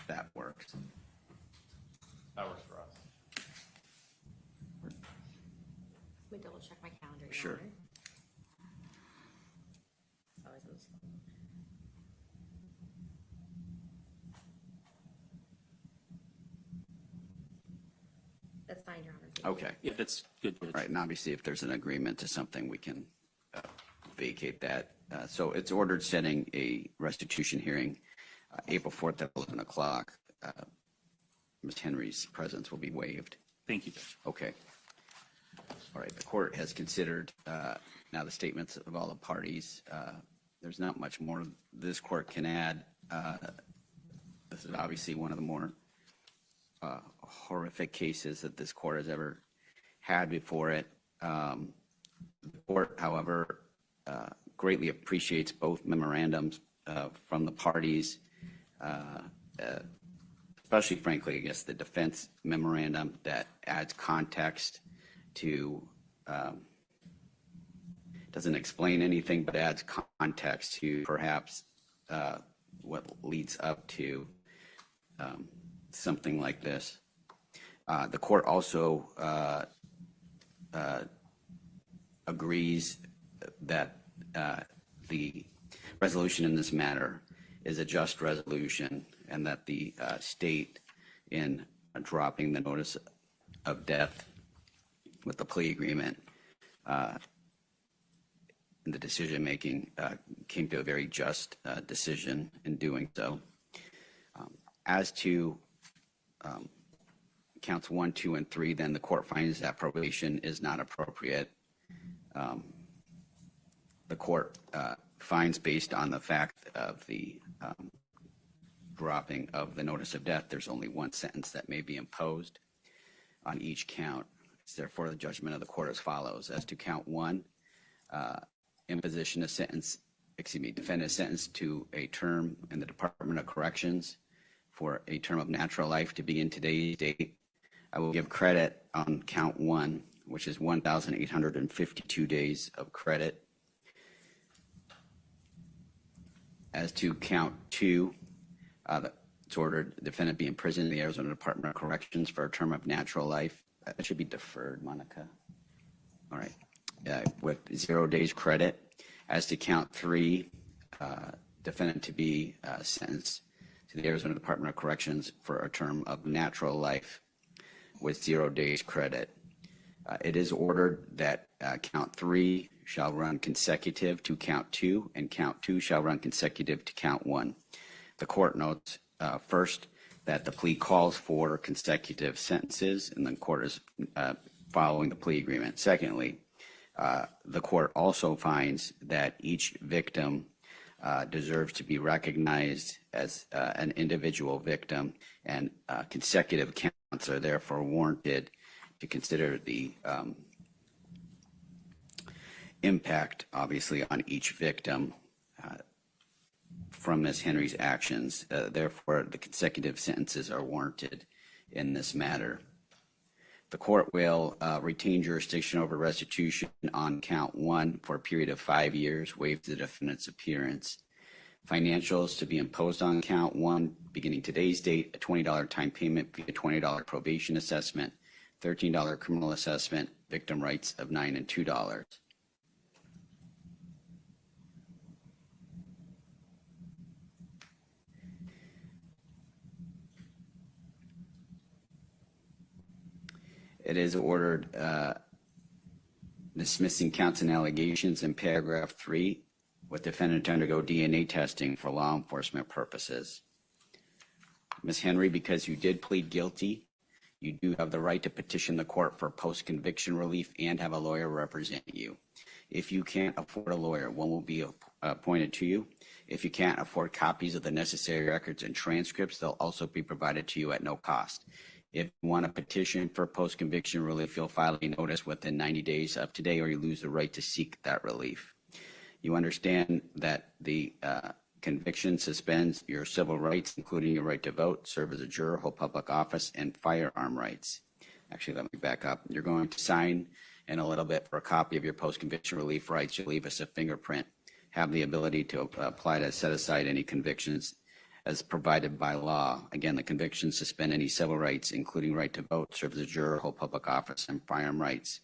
That works. That works for us. Let me double check my calendar. Your Sure. Honor. It's always on the slow. That's fine, Your Honor. Thank you. Okay. Yeah, that's good, Judge. All right, and obviously if there's an agreement to something, we can vacate that. So it's ordered setting a restitution hearing April 4th at 11 o'clock. Ms. Henry's presence will be waived. Thank you, Judge. Okay. All right, the court has considered now the statements of all the parties. There's not much more this court can add. This is obviously one of the more horrific cases that this court has ever had before it. The court, however, greatly appreciates both memorandums from the parties, especially, frankly, I guess the defense memorandum that adds context to, doesn't explain anything, but adds context to perhaps what leads up to something like this. The court also agrees that the resolution in this matter is a just resolution, and that the state, in dropping the notice of death with the plea agreement, in the decision making, came to a very just decision in doing so. As to counts 1, 2, and 3, then the court finds that probation is not appropriate. The court finds, based on the fact of the dropping of the notice of death, there's only one sentence that may be imposed on each count. Therefore, the judgment of the court as follows. As to count 1, imposition of sentence, defendant sentenced to a term in the Department of Corrections for a term of natural life to begin today's date. I will give credit on count 1, which is 1,852 days of credit. As to count 2, it's ordered the defendant be imprisoned in the Arizona Department of Corrections for a term of natural life. That should be deferred, Monica. All right. With 0 days credit. As to count 3, defendant to be sentenced to the Arizona Department of Corrections for a term of natural life with 0 days credit. It is ordered that count 3 shall run consecutive to count 2, and count 2 shall run consecutive to count 1. The court notes first that the plea calls for consecutive sentences, and the court is following the plea agreement. Secondly, the court also finds that each victim deserves to be recognized as an individual victim, and consecutive counts are therefore warranted to consider the impact, obviously, on each victim from Ms. Henry's actions. Therefore, the consecutive sentences are warranted in this matter. The court will retain jurisdiction over restitution on count 1 for a period of 5 years, waive the defendant's appearance. Financials to be imposed on count 1, beginning today's date, a $20 time payment via $20 probation assessment, $13 criminal assessment, victim rights of $9 and $2. It is ordered dismissing counts and allegations in paragraph 3 with defendant to undergo DNA testing for law enforcement purposes. Ms. Henry, because you did plead guilty, you do have the right to petition the court for post-conviction relief and have a lawyer represent you. If you can't afford a lawyer, one will be appointed to you. If you can't afford copies of the necessary records and transcripts, they'll also be provided to you at no cost. If you want a petition for post-conviction relief, you'll file a notice within 90 days of today, or you lose the right to seek that relief. You understand that the conviction suspends your civil rights, including your right to vote, serve as a juror, hold public office, and firearm rights. Actually, let me back up. You're going to sign in a little bit for a copy of your post-conviction relief rights. You'll leave us a fingerprint, have the ability to apply to set aside any convictions as provided by law. Again, the convictions suspend any civil rights, including right to vote, serve as a juror, hold public office, and firearm rights.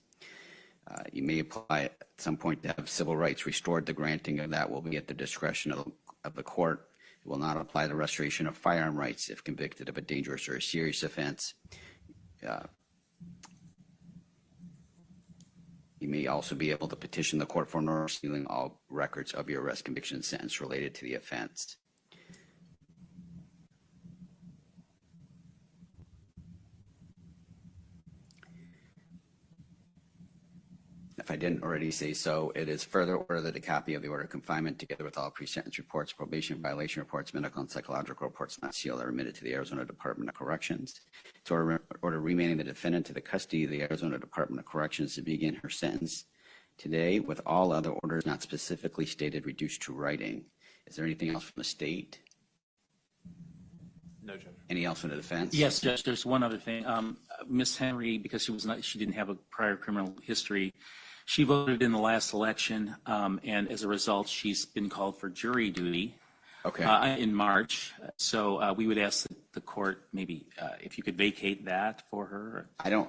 You may apply at some point to have civil rights restored. The granting of that will be at the discretion of the court. It will not apply to restoration of firearm rights if convicted of a dangerous or a serious offense. You may also be able to petition the court for an order sealing all records of your arrest, conviction, and sentence related to the offense. If I didn't already say so, it is further ordered that a copy of the order of confinement, together with all pre-sentence reports, probation violation reports, medical and psychological reports not sealed, are remitted to the Arizona Department of Corrections. It's order remanding the defendant to the custody of the Arizona Department of Corrections to begin her sentence today, with all other orders not specifically stated reduced to writing. Is there anything else from the state? No, Judge. Any else from the defense? Yes, Judge, there's one other thing. Ms. Henry, because she didn't have a prior criminal history, she voted in the last election, and as a result, she's been called for jury duty in March. So we would ask the court maybe if you could vacate that for her. I don't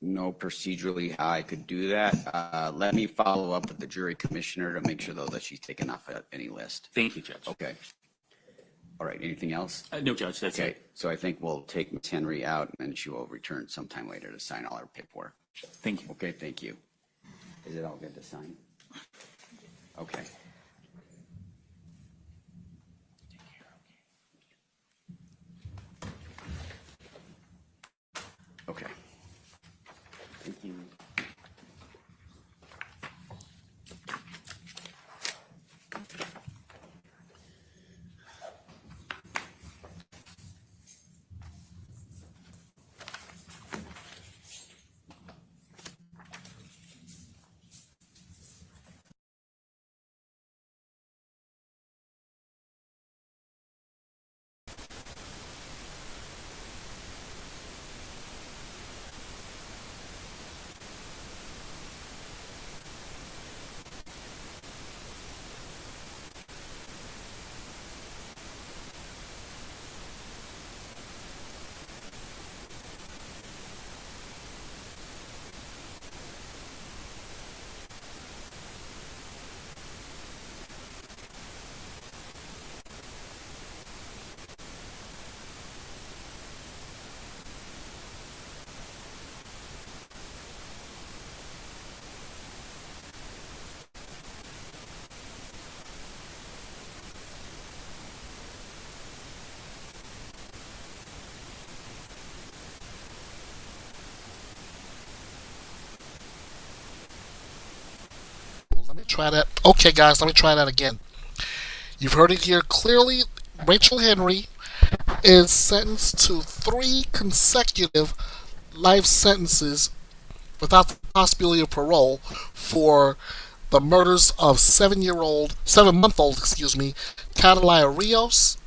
know procedurally how I could do that. Let me follow up with the jury commissioner to make sure, though, that she's taken off any list. Thank you, Judge. Okay. All right. Anything else? No, Judge, that's Okay. it. So I think we'll take Ms. Henry out, and she will return sometime later to sign all her paperwork. Thank you. Okay. Thank you. Is it all good to sign? Okay. Okay. Thank you. Let me try that. Okay, guys, let me try that again. You've heard it here clearly. Rachel Henry is sentenced to 3 consecutive life sentences without the possibility of parole for the murders of 7-month-old, Catalina Rios,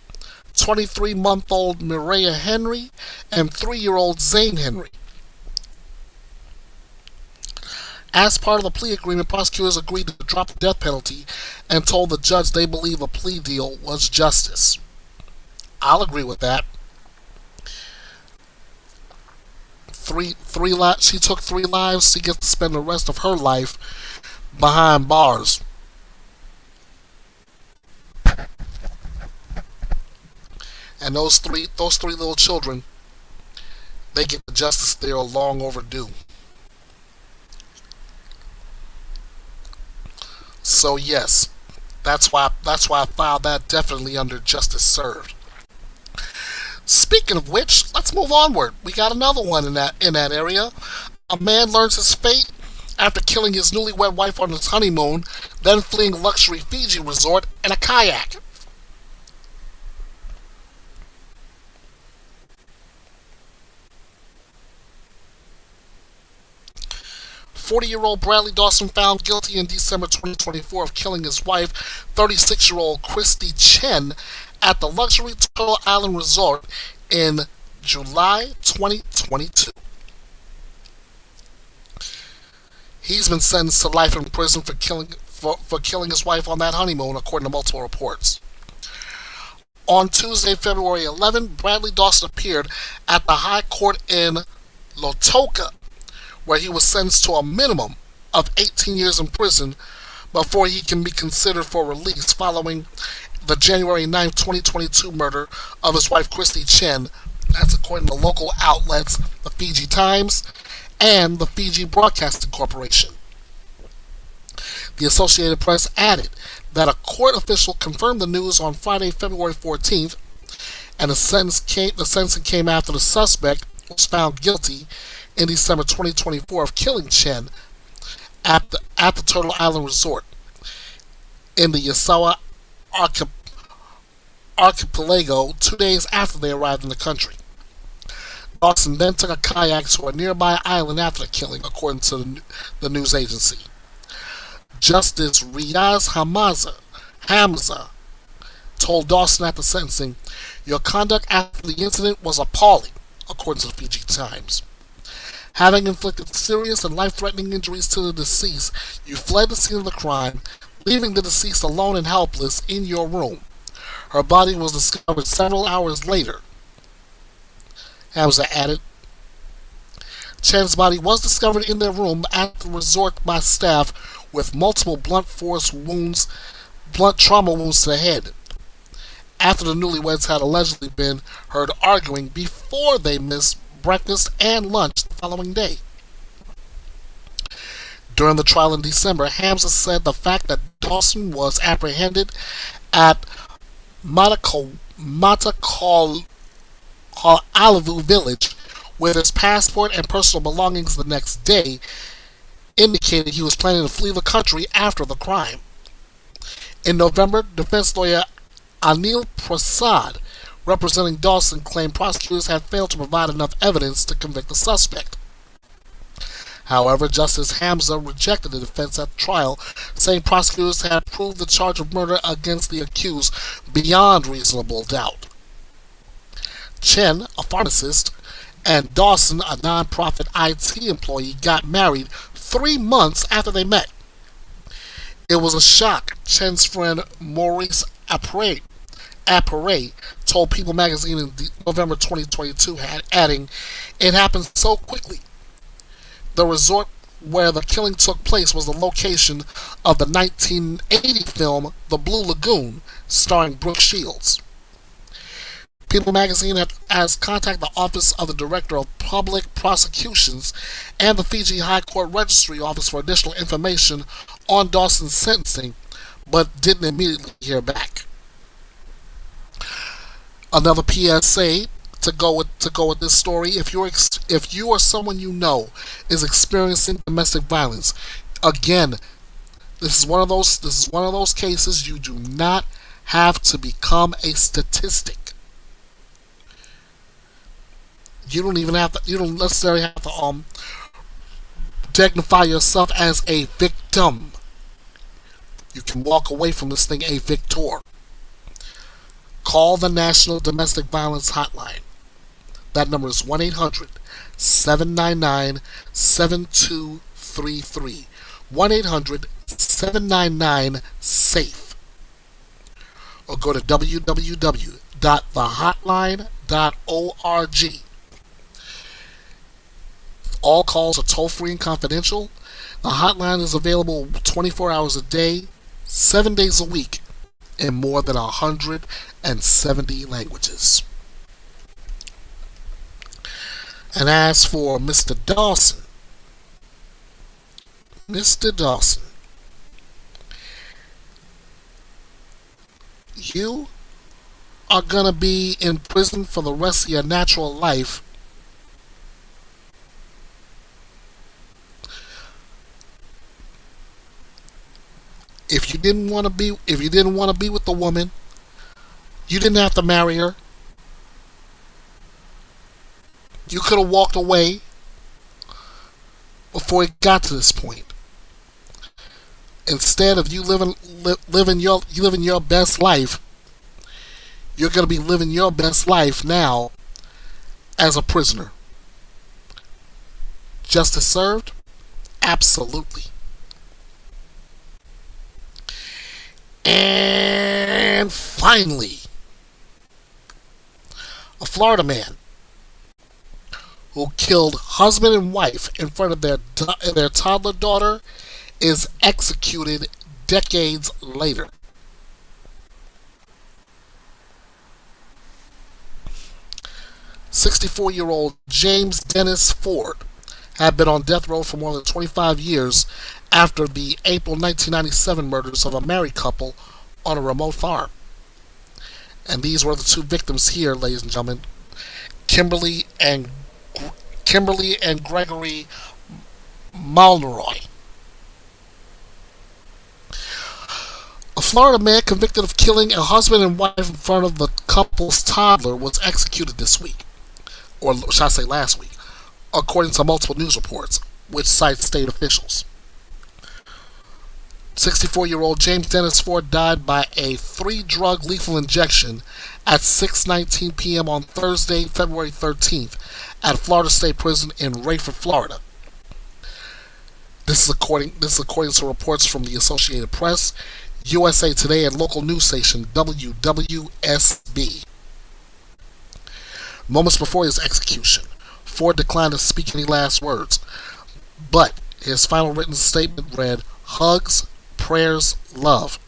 23-month-old Mireya Henry, and 3-year-old Zane Henry. As part of the plea agreement, prosecutors agreed to drop the death penalty and told the judge they believe a plea deal was justice. I'll agree with that. She took 3 lives. She gets to spend the rest of her life behind bars. And those three little children, they get the justice they are long overdue. So yes, that's why I filed that definitely under justice served. Speaking of which, let's move onward. We got another one in that area. A man learns his fate after killing his newlywed wife on his honeymoon, then fleeing a luxury Fiji resort in a kayak. 40-year-old Bradley Dawson found guilty in December 2024 of killing his wife, 36-year-old Christy Chen, at the luxury Turtle Island resort in July 2022. He's been sentenced to life in prison for killing his wife on that honeymoon, according to multiple reports. On Tuesday, February 11, Bradley Dawson appeared at the High Court in Lautoka, where he was sentenced to a minimum of 18 years in prison before he can be considered for release following the January 9, 2022 murder of his wife Christy Chen. That's according to local outlets, the Fiji Times and the Fiji Broadcasting Corporation. The Associated Press added that a court official confirmed the news on Friday, February 14th, and the sentencing came after the suspect was found guilty in December 2024 of killing Chen at the Turtle Island Resort in the Yasawa archipelago 2 days after they arrived in the country. Dawson then took a kayak to a nearby island after the killing, according to the news agency. Justice Riaz Hamza told Dawson at the sentencing, "Your conduct after the incident was appalling," according to the Fiji Times. "Having inflicted serious and life-threatening injuries to the deceased, you fled the scene of the crime, leaving the deceased alone and helpless in your room. Her body was discovered several hours later," Hamza added. Chen's body was discovered in their room at the resort by staff with multiple blunt trauma wounds to the head, after the newlyweds had allegedly been heard arguing before they missed breakfast and lunch the following day. During the trial in December, Hamza said the fact that Dawson was apprehended at Matakalavu village with his passport and personal belongings the next day indicated he was planning to flee the country after the crime. In November, defense lawyer Anil Prasad, representing Dawson, claimed prosecutors had failed to provide enough evidence to convict the suspect. However, Justice Hamza rejected the defense at the trial, saying prosecutors had proved the charge of murder against the accused beyond reasonable doubt. Chen, a pharmacist, and Dawson, a non-profit IT employee, got married 3 months after they met. It was a shock, Chen's friend Maurice Apre told People magazine in November 2022, adding, "It happened so quickly." The resort where the killing took place was the location of the 1980 film The Blue Lagoon, starring Brooke Shields. People magazine has contacted the Office of the Director of Public Prosecutions and the Fiji High Court Registry Office for additional information on Dawson's sentencing, but didn't immediately hear back. Another PSA to go with this story: if you or someone you know is experiencing domestic violence, again, this is one of those cases you do not have to become a statistic. You don't necessarily have to dignify yourself as a victim. You can walk away from this thing a victor. Call the National Domestic Violence Hotline. That number is 1-800-799-7233. 1-800-799-SAFE. Or go to www.thehotline.org. All calls are toll-free and confidential. The hotline is available 24 hours a day, 7 days a week, in more than 170 languages. And as for Mr. Dawson, you are gonna be in prison for the rest of your natural life if you didn't want to be with the woman. You didn't have to marry her. You could have walked away before it got to this point. Instead of you living your best life, you're going to be living your best life now as a prisoner. Justice served? Absolutely. And finally, a Florida man who killed husband and wife in front of their toddler daughter is executed decades later. "64-year-old James Dennis Ford had been on death row for more than 25 years after the April 1997 murders of a married couple on a remote farm." And these were the two victims here, ladies and gentlemen. Kimberly and Gregory Malnoy. A Florida man convicted of killing a husband and wife in front of the couple's toddler was executed this week, or should I say last week, according to multiple news reports, which cite state officials. 64-year-old James Dennis Ford died by a 3-drug lethal injection at 6:19 p.m. on Thursday, February 13th, at Florida State Prison in Rayford, Florida. This is according to reports from the Associated Press, USA Today, and local news station WWSB. Moments before his execution, Ford declined to speak any last words, but his final written statement read, "Hugs, prayers, love.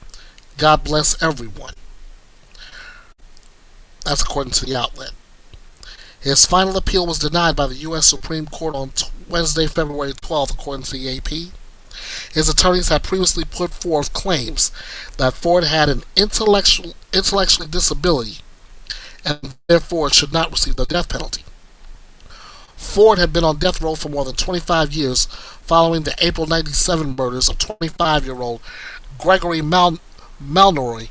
God bless everyone." That's according to the outlet. His final appeal was denied by the U.S. Supreme Court on Wednesday, February 12th, according to the AP. His attorneys had previously put forth claims that Ford had an intellectual disability and therefore should not receive the death penalty. Ford had been on death row for more than 25 years following the April 1997 murders of 25-year-old Gregory Malnoy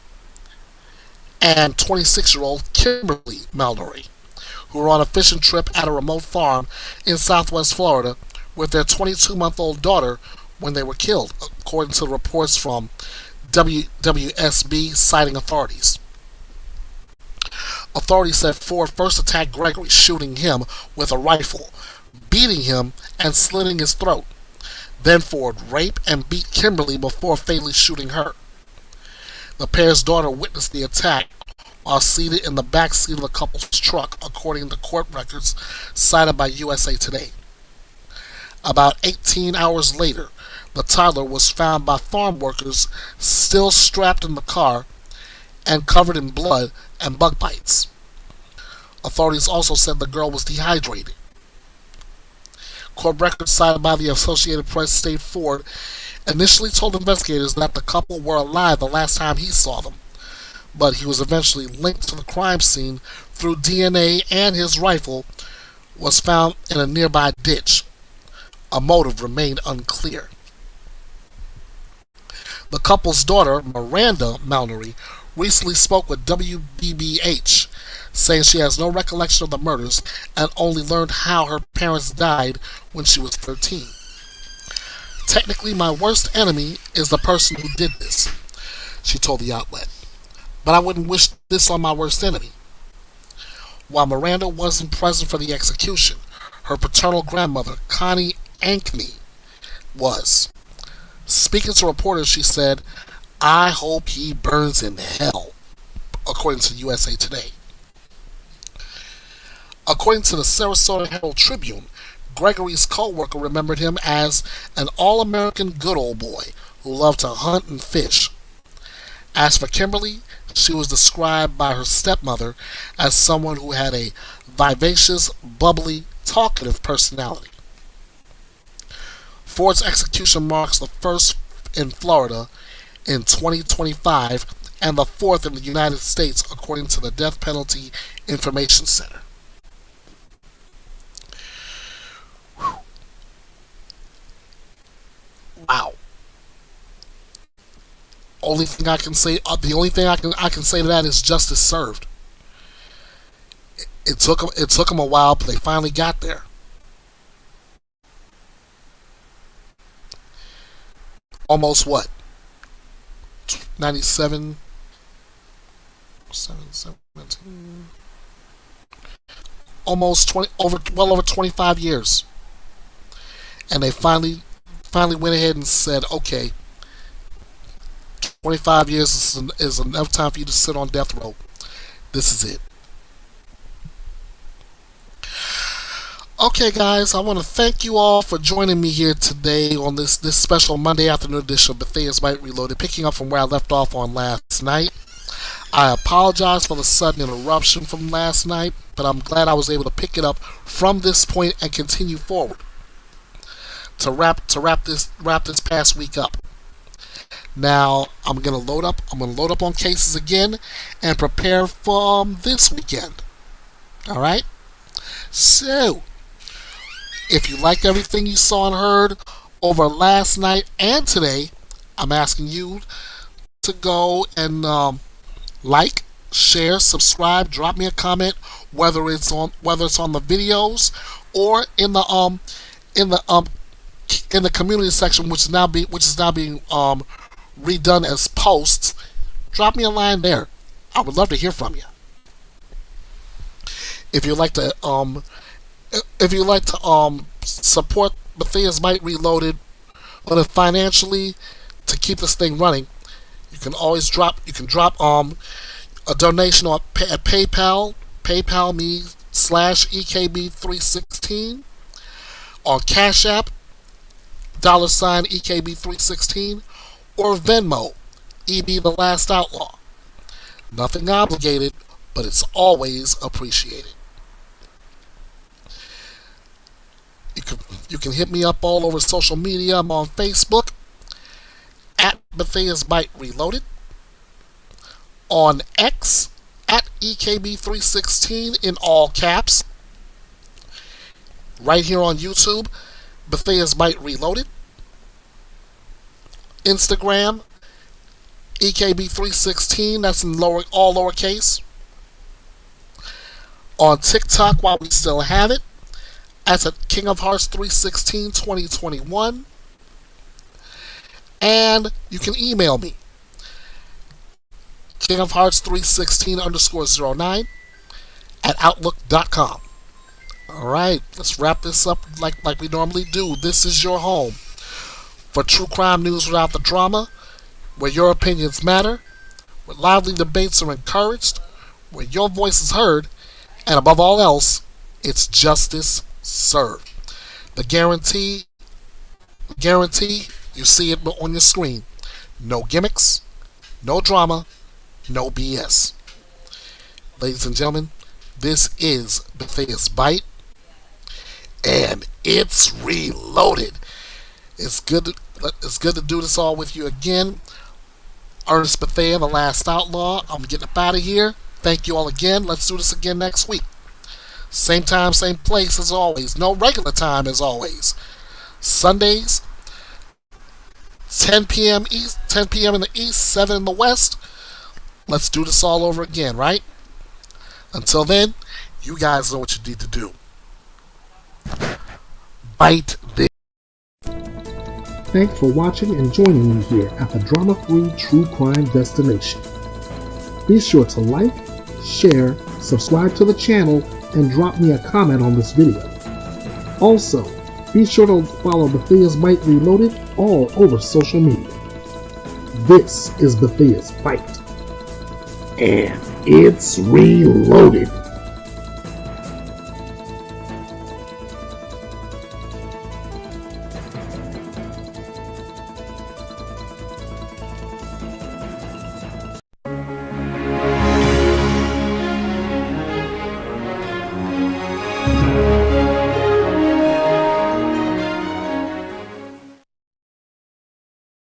and 26-year-old Kimberly Malnoy, who were on a fishing trip at a remote farm in southwest Florida with their 22-month-old daughter when they were killed, according to reports from WWSB citing authorities. Authorities said Ford first attacked Gregory, shooting him with a rifle, beating him, and slitting his throat. Then Ford raped and beat Kimberly before fatally shooting her. The pair's daughter witnessed the attack while seated in the back seat of the couple's truck, according to court records cited by USA Today. About 18 hours later, the toddler was found by farm workers still strapped in the car and covered in blood and bug bites. Authorities also said the girl was dehydrated. Court records cited by the Associated Press state Ford initially told investigators that the couple were alive the last time he saw them, but he was eventually linked to the crime scene through DNA, and his rifle was found in a nearby ditch. A motive remained unclear. The couple's daughter, Miranda Malnoy, recently spoke with WBBH, saying she has no recollection of the murders and only learned how her parents died when she was 13. "Technically, my worst enemy is the person who did this," she told the outlet. "But I wouldn't wish this on my worst enemy." While Miranda wasn't present for the execution, her paternal grandmother, Connie Ankney, was. Speaking to reporters, she said, "I hope he burns in hell," according to USA Today. According to the Sarasota Herald Tribune, Gregory's co-worker remembered him as an all-American good old boy who loved to hunt and fish. As for Kimberly, she was described by her stepmother as someone who had a vivacious, bubbly, talkative personality. Ford's execution marks the first in Florida in 2025 and the fourth in the United States, according to the Death Penalty Information Center. Wow. Only thing I can say, the only thing I can say to that is justice served. It took them a while, but they finally got there. Almost what? 97, 17, almost 20, well over 25 years, and they finally went ahead and said, okay, 25 years is enough time for you to sit on death row. This is it. Okay, guys, I want to thank you all for joining me here today on this special Monday afternoon edition of BETHEA'S BYTE Reloaded, picking up from where I left off on last night. I apologize for the sudden interruption from last night, but I'm glad I was able to pick it up from this point and continue forward to wrap this past week up. Now I'm gonna load up on cases again and prepare for this weekend. All right. So, if you liked everything you saw and heard over last night and today, I'm asking you to go and like, share, subscribe, drop me a comment, whether it's on the videos or in the community section, which is now being redone as posts. Drop me a line there. I would love to hear from you. If you'd like to support BETHEA'S BYTE Reloaded, but financially to keep this thing running, you can always drop a donation at PayPal me /EKB316, or Cash App $EKB316, or Venmo EB the Last Outlaw. Nothing obligated, but it's always appreciated. You can hit me up all over social media. I'm on Facebook at BETHEA'S BYTE Reloaded, on X at EKB316 in all caps, right here on YouTube, BETHEA'S BYTE Reloaded, Instagram EKB316, that's in all lowercase, on TikTok while we still have it, that's at King of Hearts 316 2021. And you can email me, kingofhearts316_09 at outlook.com. Alright, let's wrap this up like we normally do. This is your home for true crime news without the drama, where your opinions matter, where lively debates are encouraged, where your voice is heard, and above all else, it's justice served. The guarantee, you see it on your screen. No gimmicks, no drama, no BS. Ladies and gentlemen, this is BETHEA'S BYTE, and it's reloaded. It's good to do this all with you again. Ernest Bethea, the Last Outlaw. I'm getting up out of here. Thank you all again. Let's do this again next week. Same time, same place as always. No regular time as always. Sundays, 10 p.m. East, 10 p.m. in the East, 7 in the West. Let's do this all over again, right? Until then, you guys know what you need to do. Bite this. Thanks for watching and joining me here at the drama-free true crime destination. Be sure to like, share, subscribe to the channel, and drop me a comment on this video. Also, be sure to follow BETHEA'S BYTE Reloaded all over social media. This is BETHEA'S BYTE, and it's reloaded.